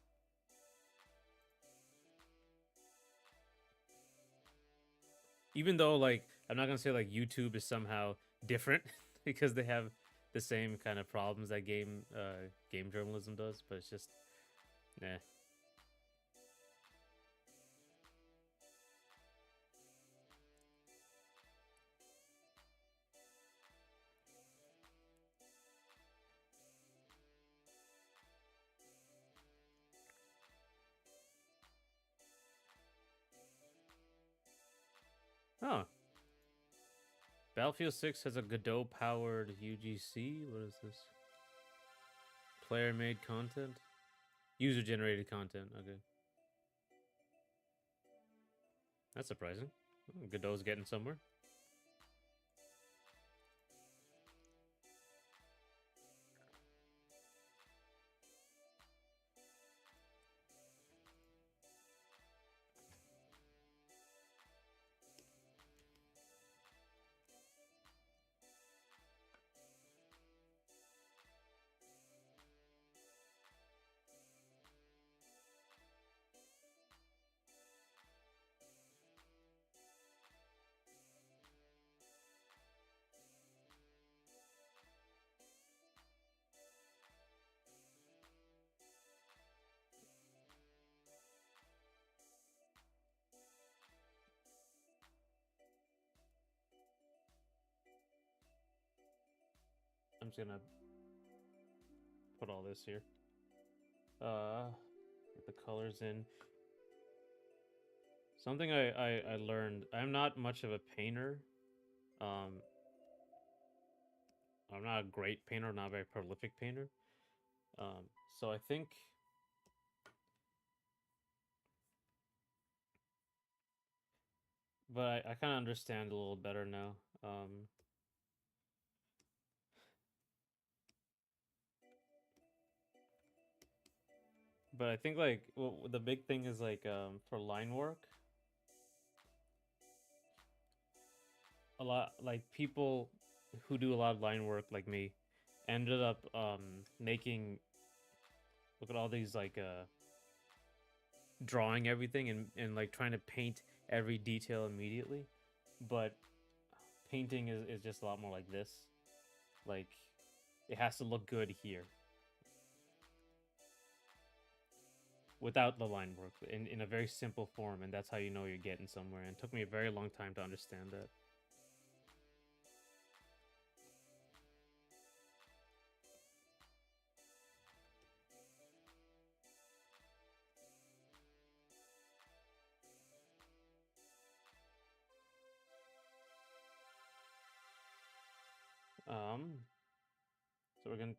Even though, like, I'm not gonna say like YouTube is somehow different because they have the same kind of problems that game journalism does, but it's just, nah. Oh, Battlefield 6 has a Godot powered UGC. What is this? Player made content, user generated content. Okay, that's surprising. Godot's getting somewhere. I'm just gonna put all this here. Get the colors in. Something I learned. I'm not much of a painter. Um, I'm not a great painter, not a very prolific painter. So I think, but I kind of understand a little better now. But I think like the big thing is like for line work, a lot like people who do a lot of line work like me ended up making look at all these like drawing everything and like trying to paint every detail immediately. But painting is just a lot more like this. Like it has to look good here without the line work in a very simple form, and that's how you know you're getting somewhere. And it took me a very long time to understand that. Um, so we're gonna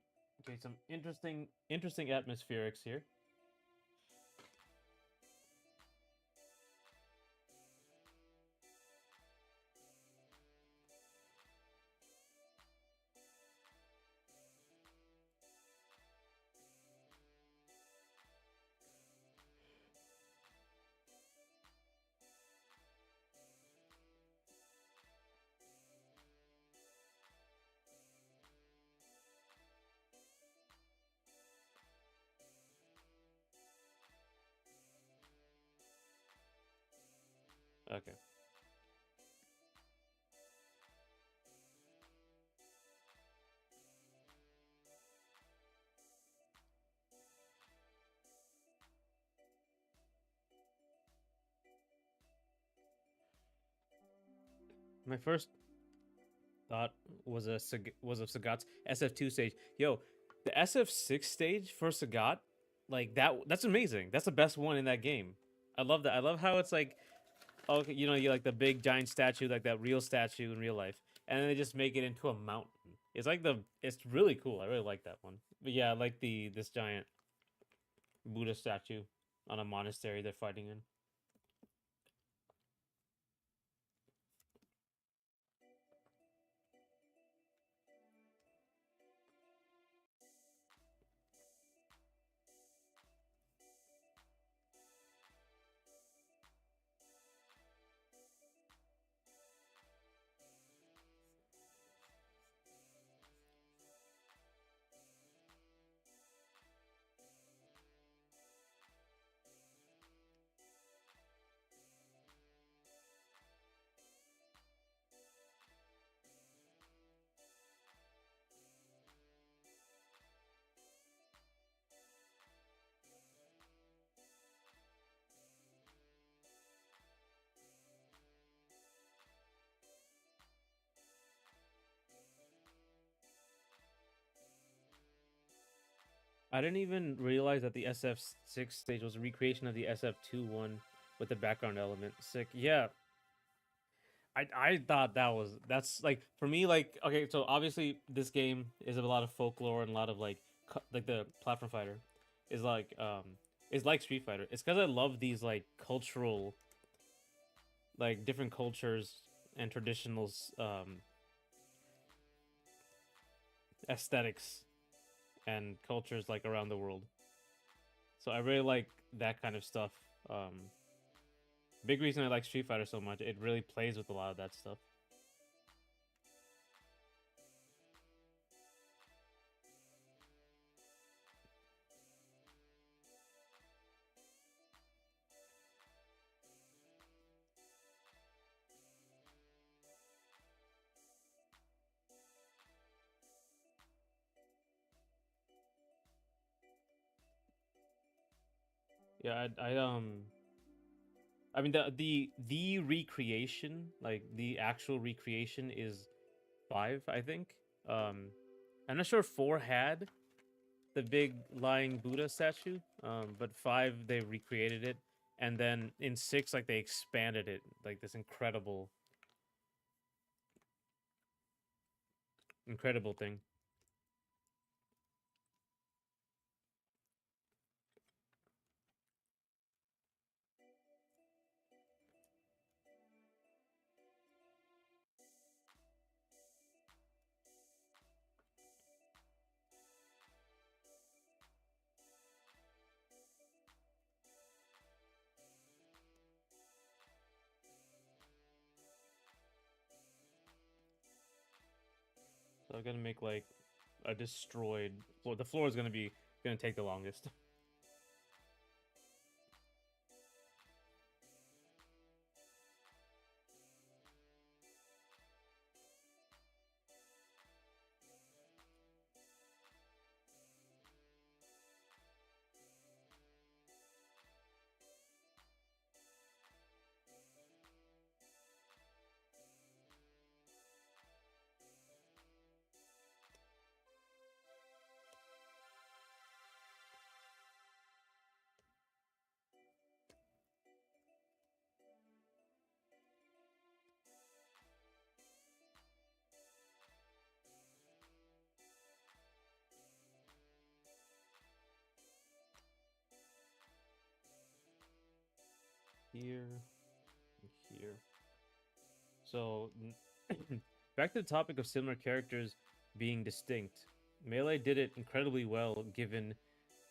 get some interesting atmospherics here. Okay. My first thought was was of Sagat's SF2 stage. Yo, the SF6 stage for Sagat, like that's amazing. That's the best one in that game. I love that. I love how it's like okay, you know, you like the big giant statue, like that real statue in real life, and then they just make it into a mountain. It's really cool. I really like that one. But yeah, I like the this giant Buddha statue on a monastery they're fighting in. I didn't even realize that the SF6 stage was a recreation of the SF2 one with the background element. Sick. Yeah, I thought that's like for me like okay, so obviously this game is a lot of folklore and a lot of like like the platform fighter is like Street Fighter. It's because I love these like cultural like different cultures and traditional aesthetics and cultures like around the world. So I really like that kind of stuff. Big reason I like Street Fighter so much. It really plays with a lot of that stuff. Yeah, I mean the recreation, like the actual recreation is 5, I think. Um I'm not sure 4 had the big lying Buddha statue, but 5 they recreated it, and then in 6 like they expanded it like this incredible thing. So I'm gonna make like a destroyed floor. The floor is gonna take the longest. Here, here. So back to the topic of similar characters being distinct. Melee did it incredibly well given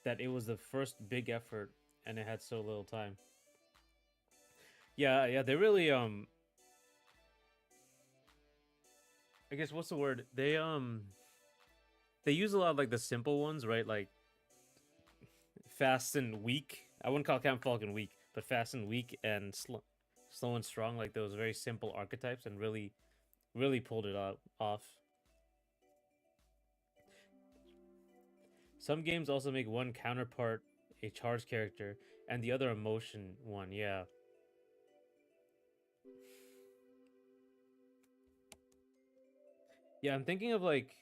that it was the first big effort and it had so little time. Yeah, they really I guess what's the word? They use a lot of like the simple ones, right? Like fast and weak. I wouldn't call Captain Falcon weak, but fast and weak and slow and strong, like those very simple archetypes, and really pulled it off. Some games also make one counterpart a charged character and the other a motion one. Yeah, yeah. I'm thinking of like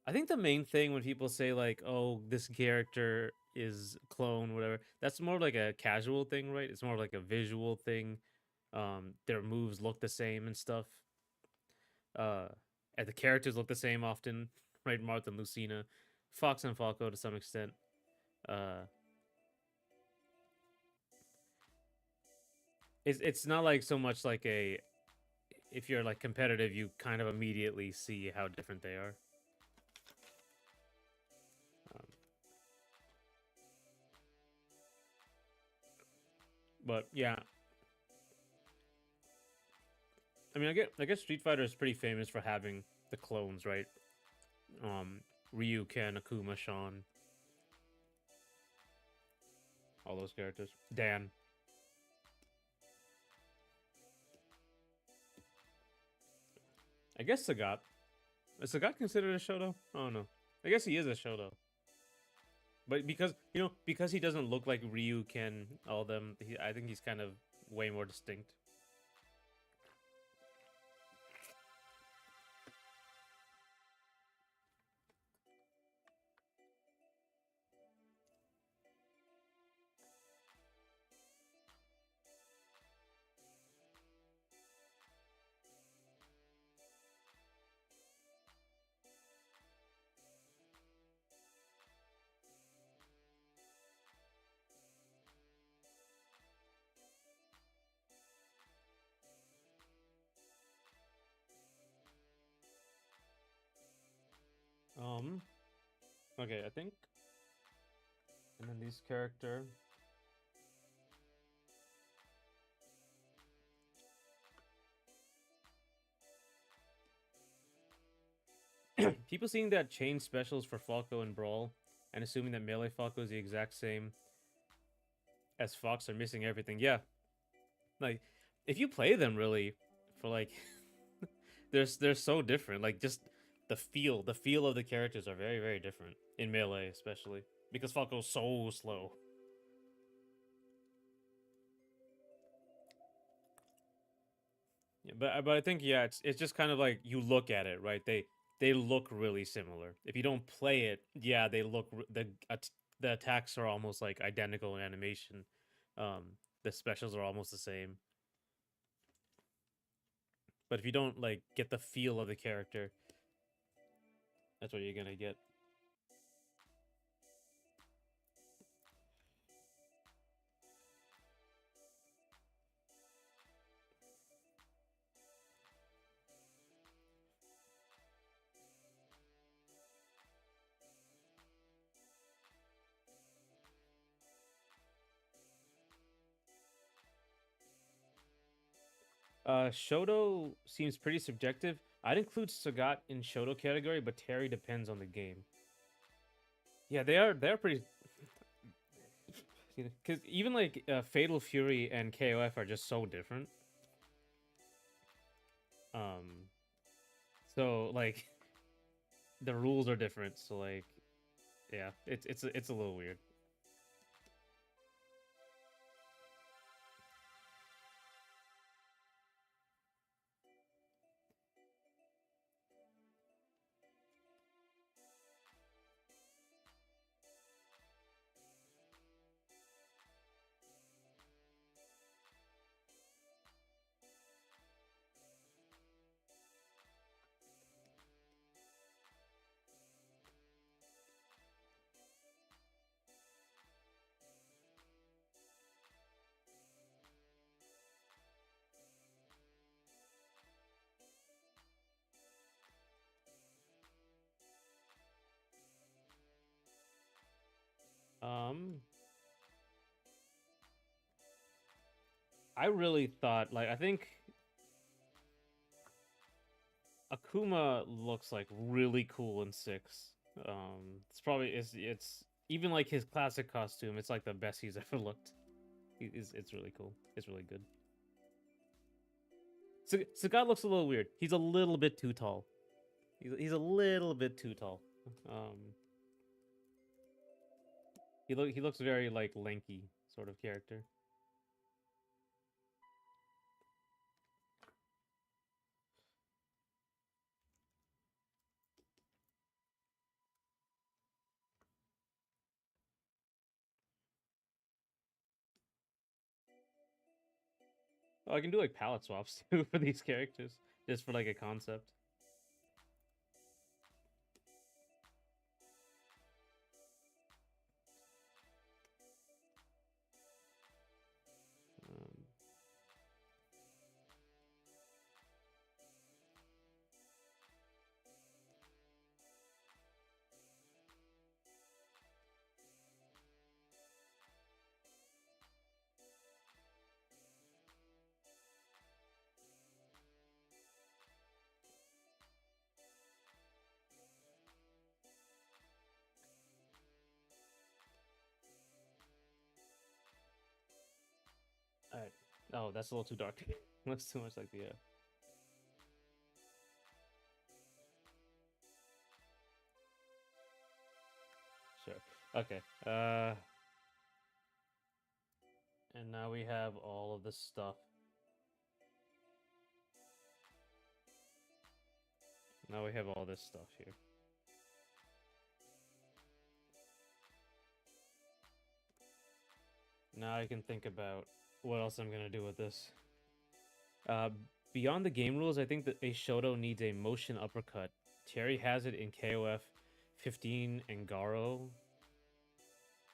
I think the main thing when people say like, "Oh, this character is clone," whatever, that's more like a casual thing, right? It's more like a visual thing. Their moves look the same and stuff. Uh, and the characters look the same often, right? Marth and Lucina, Fox and Falco to some extent. Uh, it's not like so much like a if you're like competitive, you kind of immediately see how different they are. Um, but yeah, I mean, I guess Street Fighter is pretty famous for having the clones, right? Ryu, Ken, Akuma, Sean, all those characters. Dan. I guess Sagat. Is Sagat considered a Shoto? Oh no. I guess he is a Shoto. But because he doesn't look like Ryu, Ken, all them, I think he's kind of way more distinct. Um. Okay, I think, and then this character. People seeing that chain specials for Falco and Brawl, and assuming that melee Falco is the exact same as Fox are missing everything. Yeah, like if you play them really for like they're so different. Like just the feel of the characters are very very different in melee, especially because Falco's so slow. Yeah, but I think yeah, it's just kind of like you look at it, right? They look really similar. If you don't play it, yeah, they look the attacks are almost like identical in animation. The specials are almost the same. But if you don't like get the feel of the character, that's what you're gonna get. Shoto seems pretty subjective. I'd include Sagat in Shoto category, but Terry depends on the game. Yeah, they're pretty because even like Fatal Fury and KOF are just so different. Um, so like the rules are different. So like yeah, it's a little weird. Um, I really thought like I think Akuma looks like really cool in six. It's even like his classic costume. It's like the best he's ever looked. It's really cool. It's really good. Sagat looks a little weird. He's a little bit too tall. He's a little bit too tall. Um, he looks very like lanky sort of character. Oh, I can do like palette swaps too for these characters, just for like a concept. Um, all right. Oh, that's a little too dark. Looks too much like the. Sure. Okay. And now we have all of this stuff. Now we have all this stuff here. Now I can think about what else I'm gonna do with this. Uh, Beyond the game rules, I think that a Shoto needs a motion uppercut. Terry has it in KOF 15 and Garo,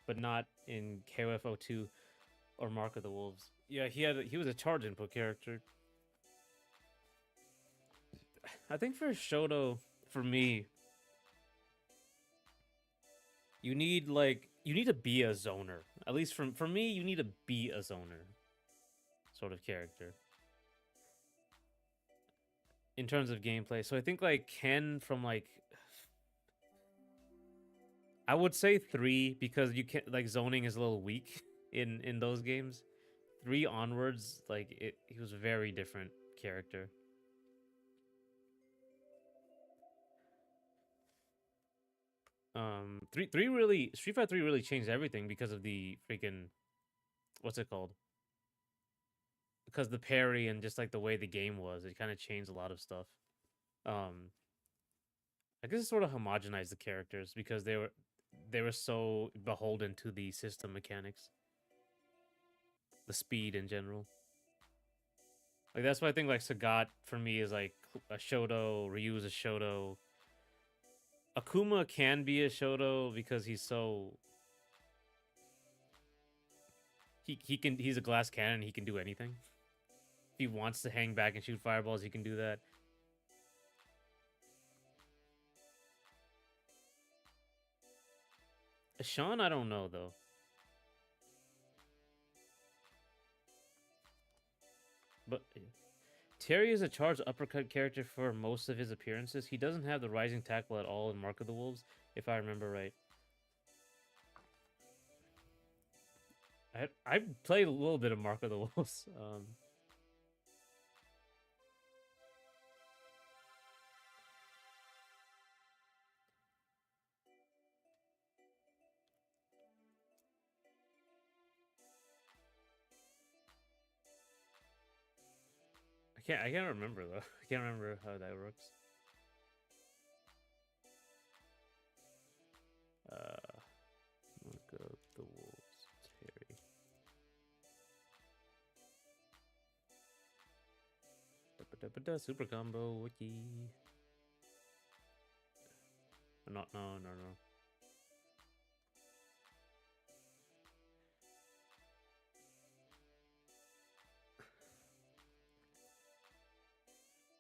but not in KOF 02 or Mark of the Wolves. Yeah, he was a charge input character. I think for Shoto, for me, you need to be a zoner. At least for me, you need to be a zoner sort of character in terms of gameplay. So I think like Ken from like I would say 3 because you can't like zoning is a little weak in those games. 3 onwards, like he was a very different character. 3 really Street Fighter 3 really changed everything because of the freaking what's it called? Because the parry and just like the way the game was, it kind of changed a lot of stuff. Um I guess it sort of homogenized the characters because they were so beholden to the system mechanics, the speed in general. Like that's why I think like Sagat for me is like a Shoto, Ryu is a Shoto. Akuma can be a Shoto because he's a glass cannon, he can do anything. If he wants to hang back and shoot fireballs, he can do that. Sean, I don't know though. But Terry is a charged uppercut character for most of his appearances. He doesn't have the rising tackle at all in Mark of the Wolves, if I remember right. I played a little bit of Mark of the Wolves. I can't remember though. I can't remember how that works. Mark of the Wolves, Terry. Super combo wiki. Not no.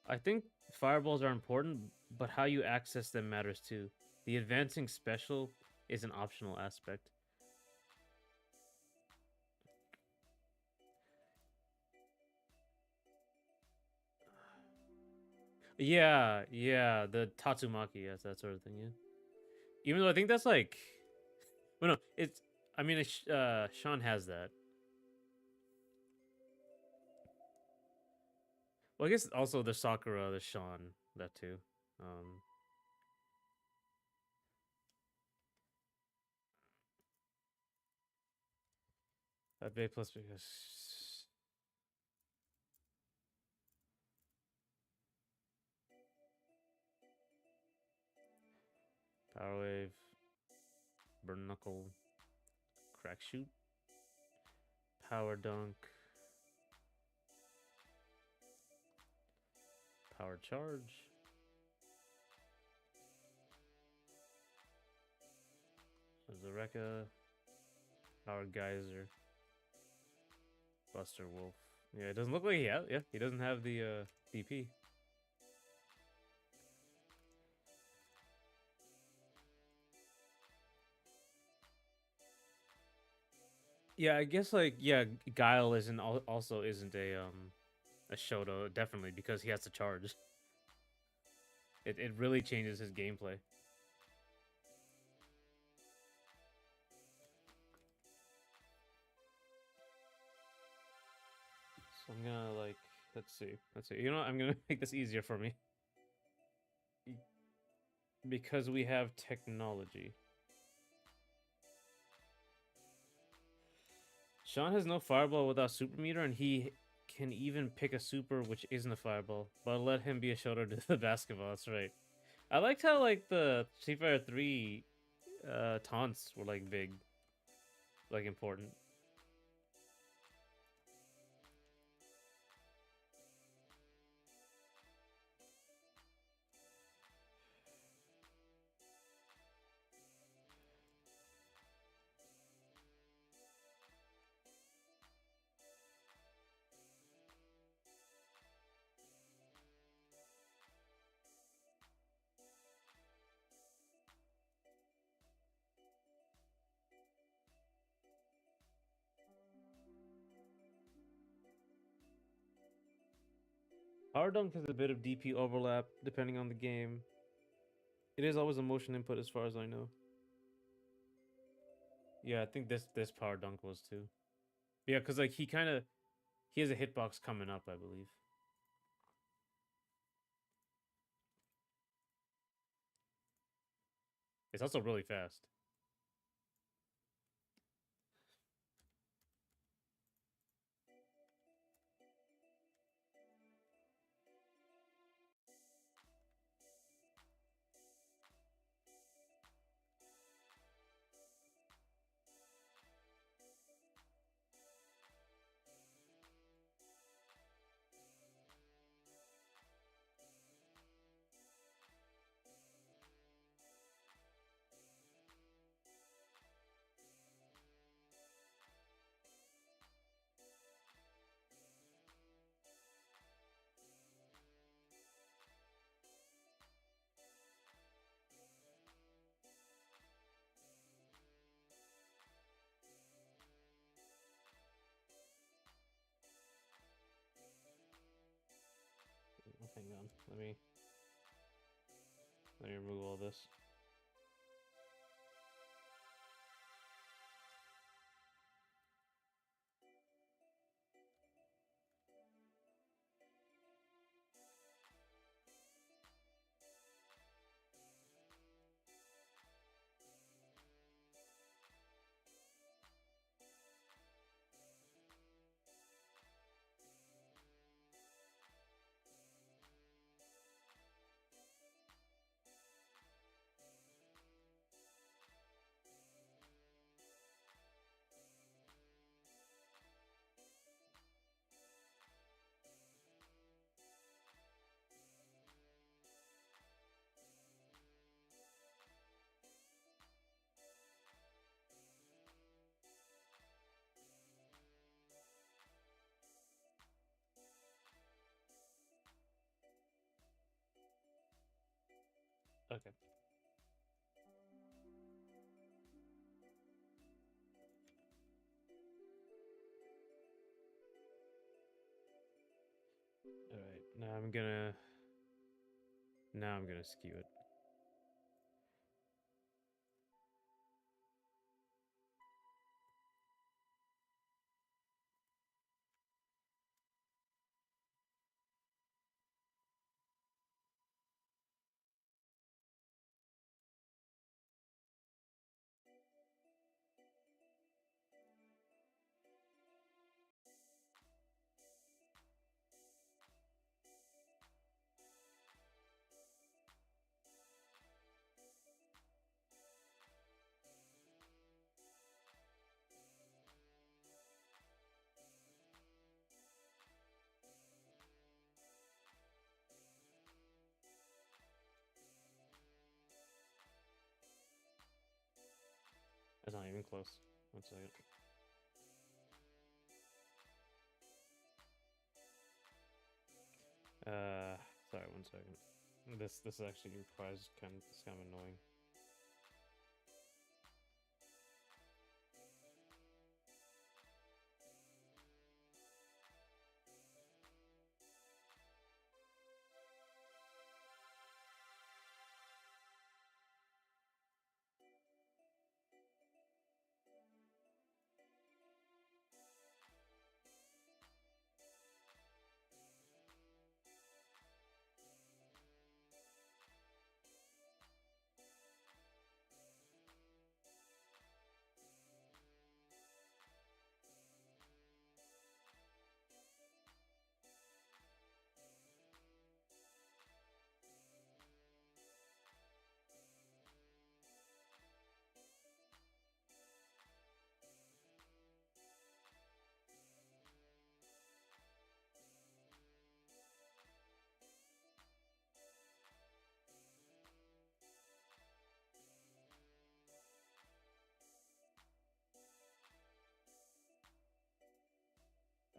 I think fireballs are important, but how you access them matters too. The advancing special is an optional aspect. Yeah, the Tatsumaki, yes, that sort of thing, yeah. Even though I think that's like, well, no, it's. I mean, Sean has that. Well, I guess also the Sakura, the Sean, that too. Um, that B plus because Power Wave, Burn Knuckle, Crack Shoot, Power Dunk. Power charge. There's a Rekka. Power geyser. Buster Wolf. Yeah, it doesn't look like he doesn't have the DP. Yeah, I guess like Guile isn't also isn't a Shoto definitely because he has to charge. It really changes his gameplay. So I'm gonna like let's see. You know what? I'm gonna make this easier for me because we have technology. Sean has no fireball without super meter, and he can even pick a super which isn't a fireball, but let him be a Shoto to the basketball. That's right. I liked how like the Street Fighter 3 taunts were like big, like important. Power Dunk has a bit of DP overlap depending on the game. It is always a motion input as far as I know. Yeah, I think this Power Dunk was too. Yeah, because like he has a hitbox coming up, I believe. It's also really fast. Hang on, let me remove all this. Okay. All right. Now I'm gonna skew it. not even close. One second. Sorry, one second. This actually requires it's kind of annoying.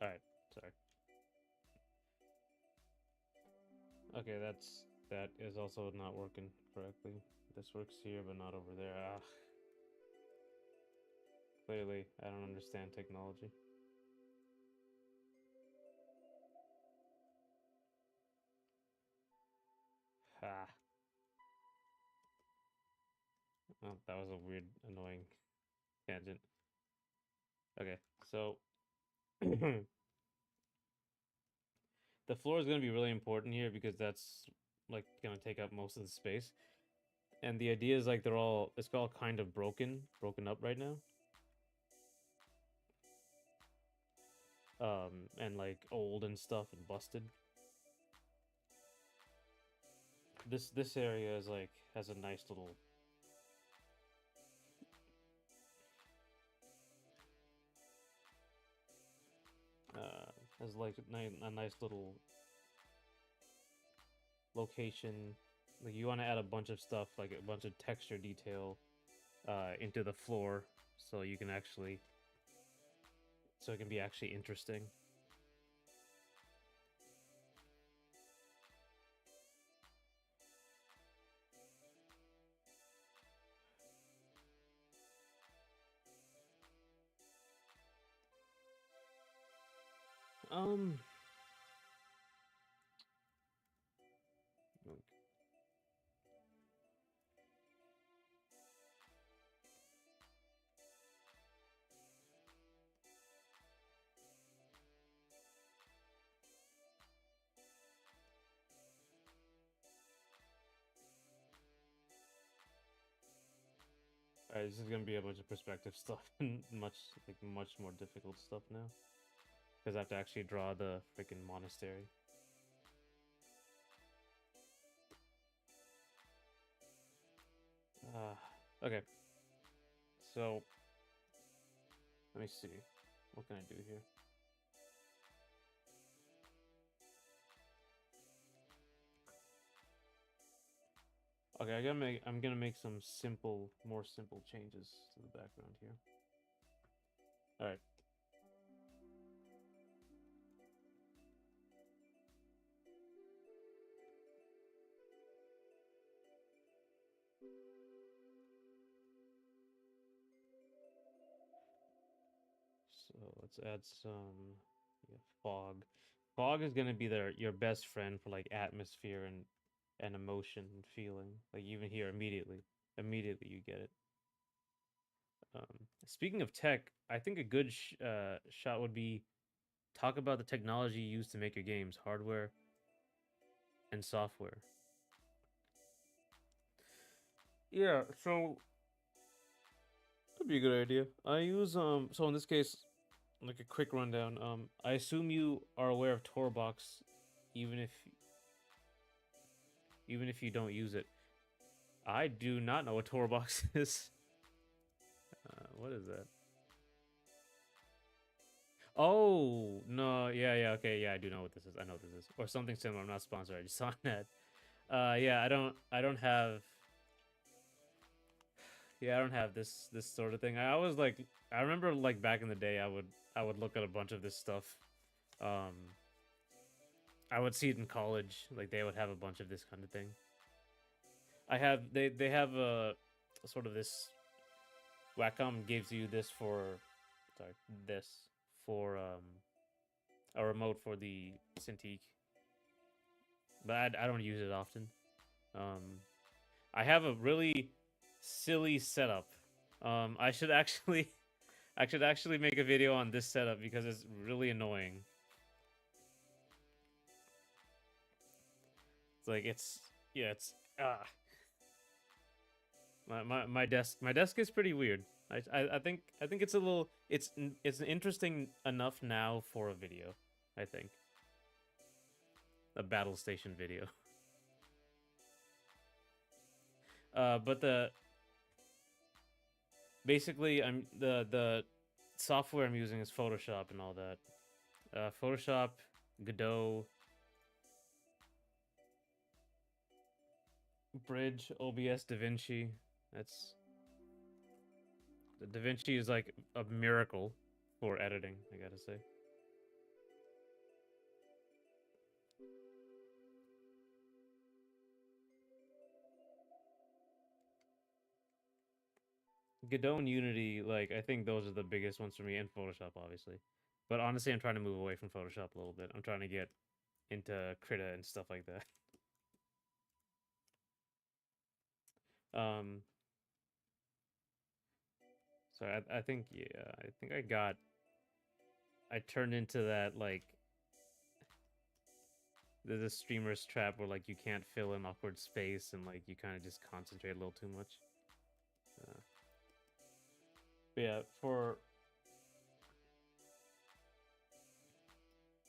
All right, sorry. Okay, that is also not working correctly. This works here, but not over there. Ah, clearly, I don't understand technology. Ha. Oh, that was a weird, annoying tangent. Okay, so the floor is going to be really important here because that's like going to take up most of the space. And the idea is like it's all kind of broken up right now. And like old and stuff and busted. This area is like has a nice little has like a nice little location. Like you want to add a bunch of stuff, like a bunch of texture detail into the floor so you can actually so it can be actually interesting. Um Alright, this is gonna be a bunch of perspective stuff and much more difficult stuff now. Because I have to actually draw the freaking monastery. Okay. So let me see. What can I do here? Okay, I'm gonna make some more simple changes to the background here. Alright. So let's add some fog. Fog is gonna be your best friend for like atmosphere and emotion and feeling. Like even here immediately you get it. Speaking of tech, I think a good shot would be talk about the technology used to make your games, hardware and software. Yeah, so that'd be a good idea. I use so in this case, like a quick rundown. I assume you are aware of Torbox, even if you don't use it. I do not know what Torbox is. What is that? Oh no, yeah, okay, yeah, I do know what this is. I know what this is, or something similar. I'm not sponsored. I just saw that. Yeah, I don't have. Yeah, I don't have this sort of thing. I remember like back in the day, I would look at a bunch of this stuff. Um, I would see it in college. Like they would have a bunch of this kind of thing. They have a sort of this. Wacom gives you this for, sorry, this for a remote for the Cintiq, but I don't use it often. Um, I have a really silly setup. I should actually I should actually make a video on this setup because it's really annoying. It's like it's yeah, it's ah my desk is pretty weird. I think it's a little it's interesting enough now for a video. I think a battle station video. But the basically the software I'm using is Photoshop and all that. Photoshop, Godot, Bridge, OBS, DaVinci. That's the DaVinci is like a miracle for editing, I gotta say. Godot and Unity, like I think those are the biggest ones for me, and Photoshop, obviously. But honestly, I'm trying to move away from Photoshop a little bit. I'm trying to get into Krita and stuff like that. Um, so I think yeah, I think I turned into that like the streamer's trap where like you can't fill in awkward space and like you kind of just concentrate a little too much. Uh, but yeah, for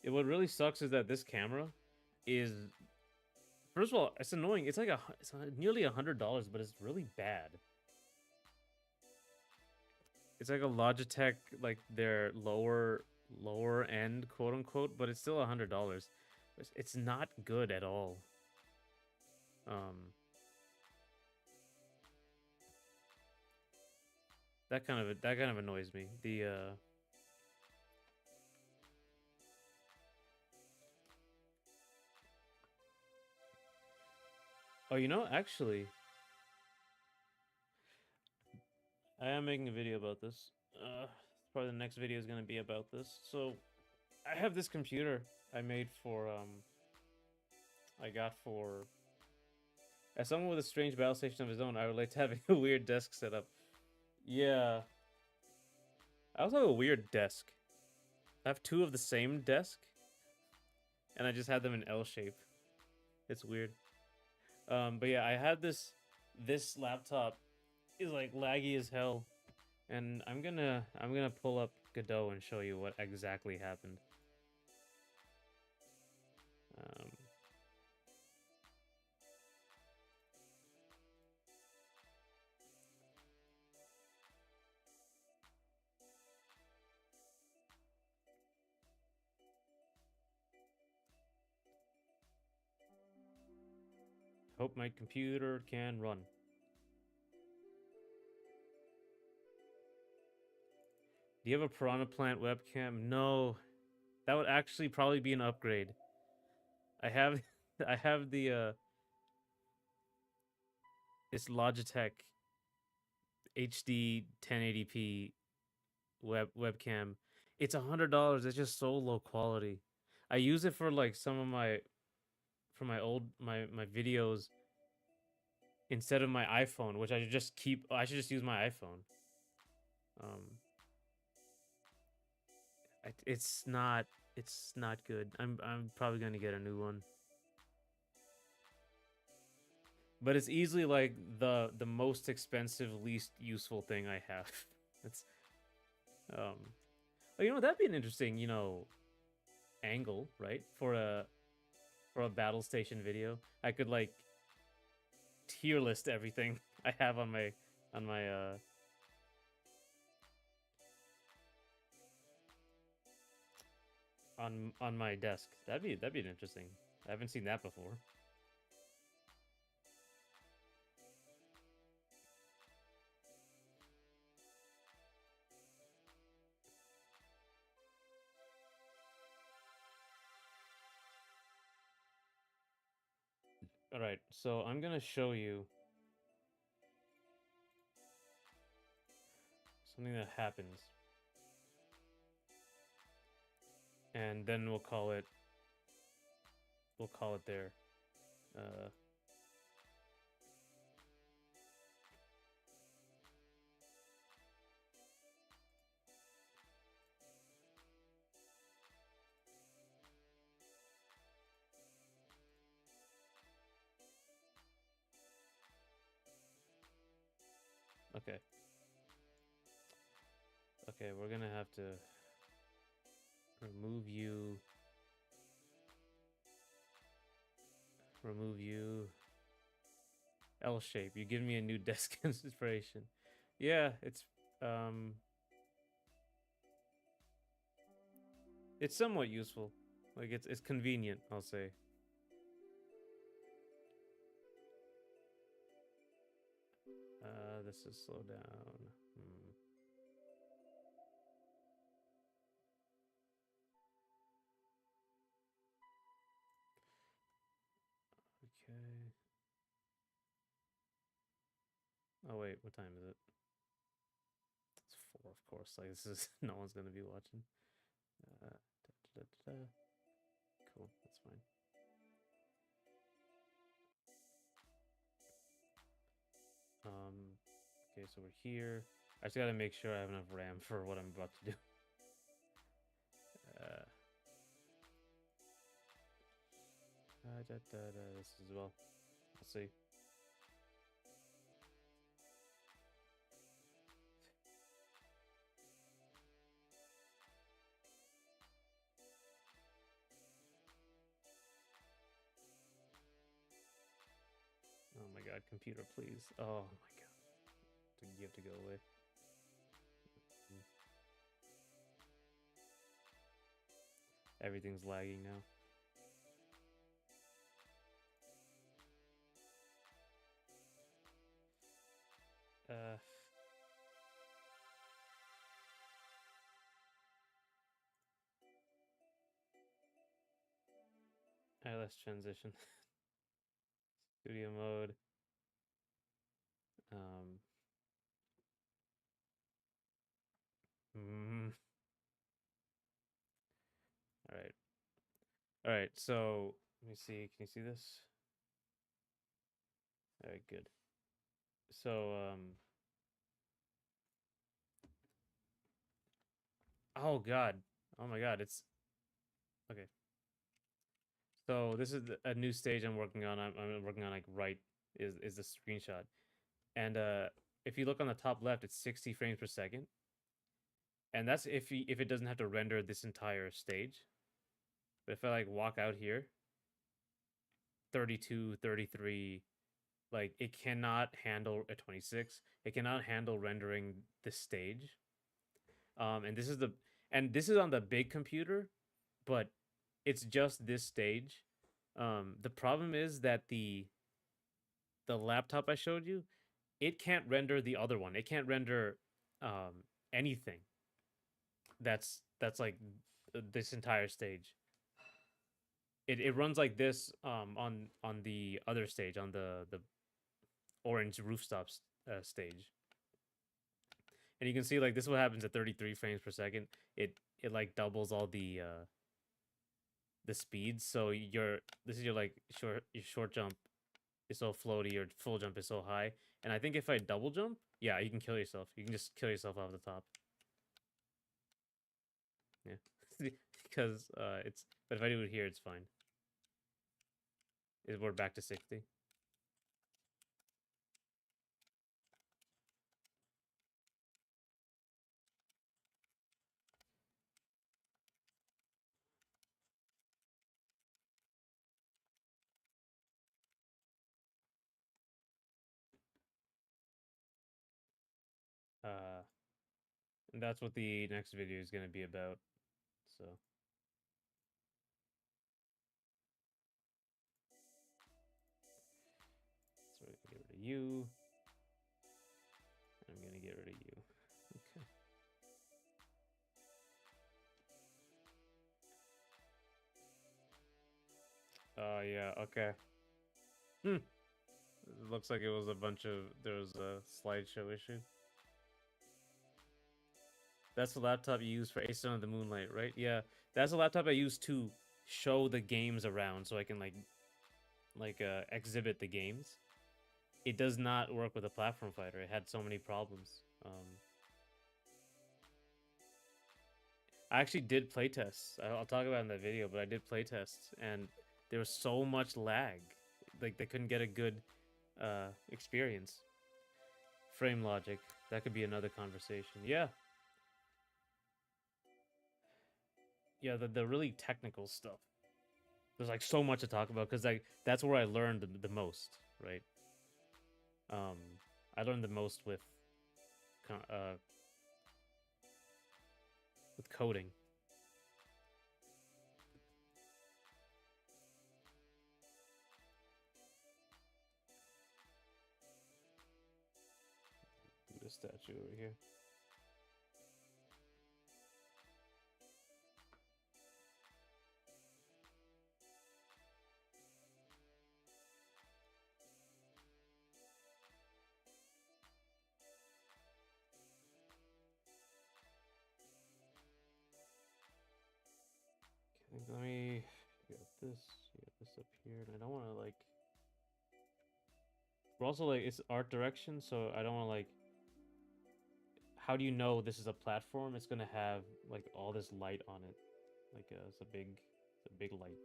what really sucks is that this camera is first of all it's annoying. It's like it's nearly $100, but it's really bad. It's like a Logitech, like their lower end, quote unquote, but it's still $100. It's not good at all. Um, that kind of annoys me. Oh, actually, I am making a video about this. Probably the next video is gonna be about this. So, I have this computer I made for I got for as someone with a strange battle station of his own. I relate to having a weird desk setup. Yeah, I also have a weird desk. I have two of the same desk, and I just had them in L shape. It's weird. But yeah, I had this laptop is like laggy as hell, and I'm gonna pull up Godot and show you what exactly happened. Um, hope my computer can run. Do you have a Piranha Plant webcam? No, that would actually probably be an upgrade. I have, I have the this Logitech HD 1080p webcam. It's $100. It's just so low quality. I use it for like some of my for my old my videos instead of my iPhone, which I should just keep. I should just use my iPhone. Um, it's not good. I'm probably gonna get a new one. But it's easily like the most expensive, least useful thing I have. It's well, that'd be an interesting, angle, right? For a battle station video. I could like tier list everything I have on my on my desk. That'd be interesting. I haven't seen that before. All right, so I'm gonna show you something that happens, and then we'll call it there. Uh, okay, okay, we're gonna have to remove you, remove you. L shape. You give me a new desk inspiration. Yeah, um, it's somewhat useful. Like it's convenient, I'll say. This is slow down. Hmm. Okay. Oh wait, what time is it? It's 4, of course. Like this is no one's gonna be watching. Da, da, da, da. Cool, that's fine. Okay, so we're here. I just gotta make sure I have enough RAM for what I'm about to do. Uh, this as well. We'll see. Oh my god, computer, please. Oh my god. You have to go away. Everything's lagging now. Uh, Alright, let's transition. Studio mode. Um, mm, all right. All right. So let me see. Can you see this? All right. Good. So oh god. Oh my god. It's okay. So this is a new stage I'm working on. I'm working on like right is the screenshot, and if you look on the top left, it's 60 frames per second, and that's if it doesn't have to render this entire stage. But if I like walk out here, 32, 33, like it cannot handle a 26. It cannot handle rendering this stage. And this is on the big computer, but it's just this stage. The problem is that the laptop I showed you, it can't render the other one. It can't render anything that's like this entire stage. It runs like this on the other stage, on the orange rooftops stage. And you can see like this is what happens at 33 frames per second. It like doubles all the speeds. So this is your like short jump is so floaty, your full jump is so high. And I think if I double jump, yeah, you can kill yourself. You can just kill yourself off the top. Yeah. Because it's but if I do it here, it's fine. We're back to 60. Uh and that's what the next video is gonna be about. So we're gonna get rid of you. I'm gonna get rid of you. Okay. Oh yeah, okay. Hmm. It looks like it was a bunch of there was a slideshow issue. That's the laptop you use for Ace of the Moonlight, right? Yeah, that's the laptop I use to show the games around, so I can exhibit the games. It does not work with a platform fighter. It had so many problems. I actually did playtests. I'll talk about it in that video, but I did playtests, and there was so much lag. Like they couldn't get a good experience. Frame logic. That could be another conversation. Yeah, yeah. The really technical stuff. There's like so much to talk about because that's where I learned the most, right? Um, I learned the most with coding. Do the statue over here. Okay, let me get this up here, and I don't want to like. We're also like it's art direction, so I don't want to like. How do you know this is a platform? It's gonna have like all this light on it, like it's a big light,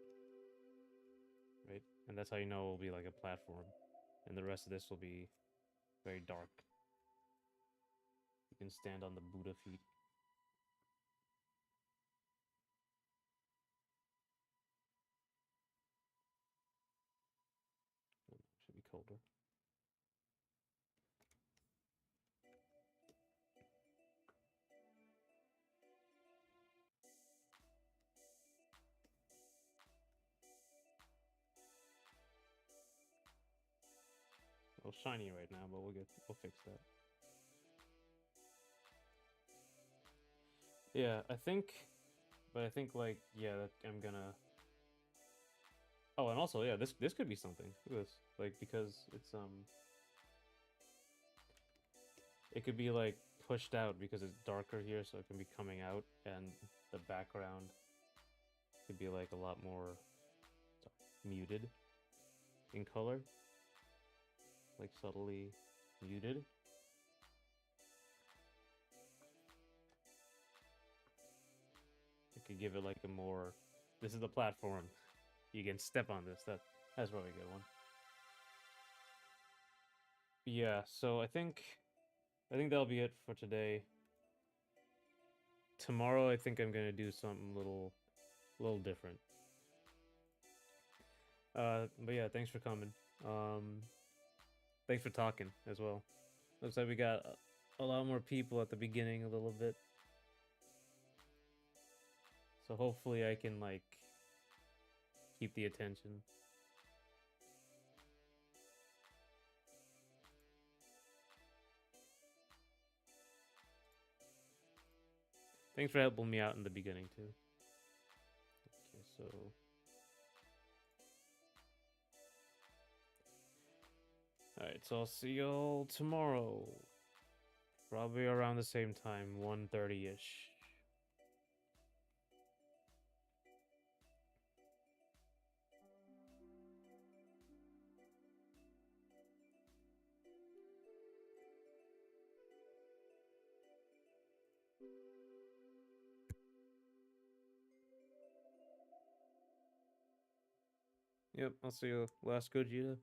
right? And that's how you know it will be like a platform, and the rest of this will be very dark. You can stand on the Buddha feet. Should be colder. Well, shiny right now, but we'll fix that. Yeah, I think like yeah, I'm gonna. Oh, and also yeah, this could be something. Look at this, like because it could be like pushed out because it's darker here, so it can be coming out, and the background could be like a lot more muted in color, like subtly muted. It could give it like a more. This is the platform. You can step on this. That's probably a good one. Yeah. So I think that'll be it for today. Tomorrow, I think I'm gonna do something little different. But yeah, thanks for coming. Thanks for talking as well. Looks like we got a lot more people at the beginning a little bit. So hopefully I can like keep the attention. Thanks for helping me out in the beginning too. Okay, so alright, so I'll see y'all tomorrow. Probably around the same time, 1:30ish. Yep, I'll see you last Gogeta.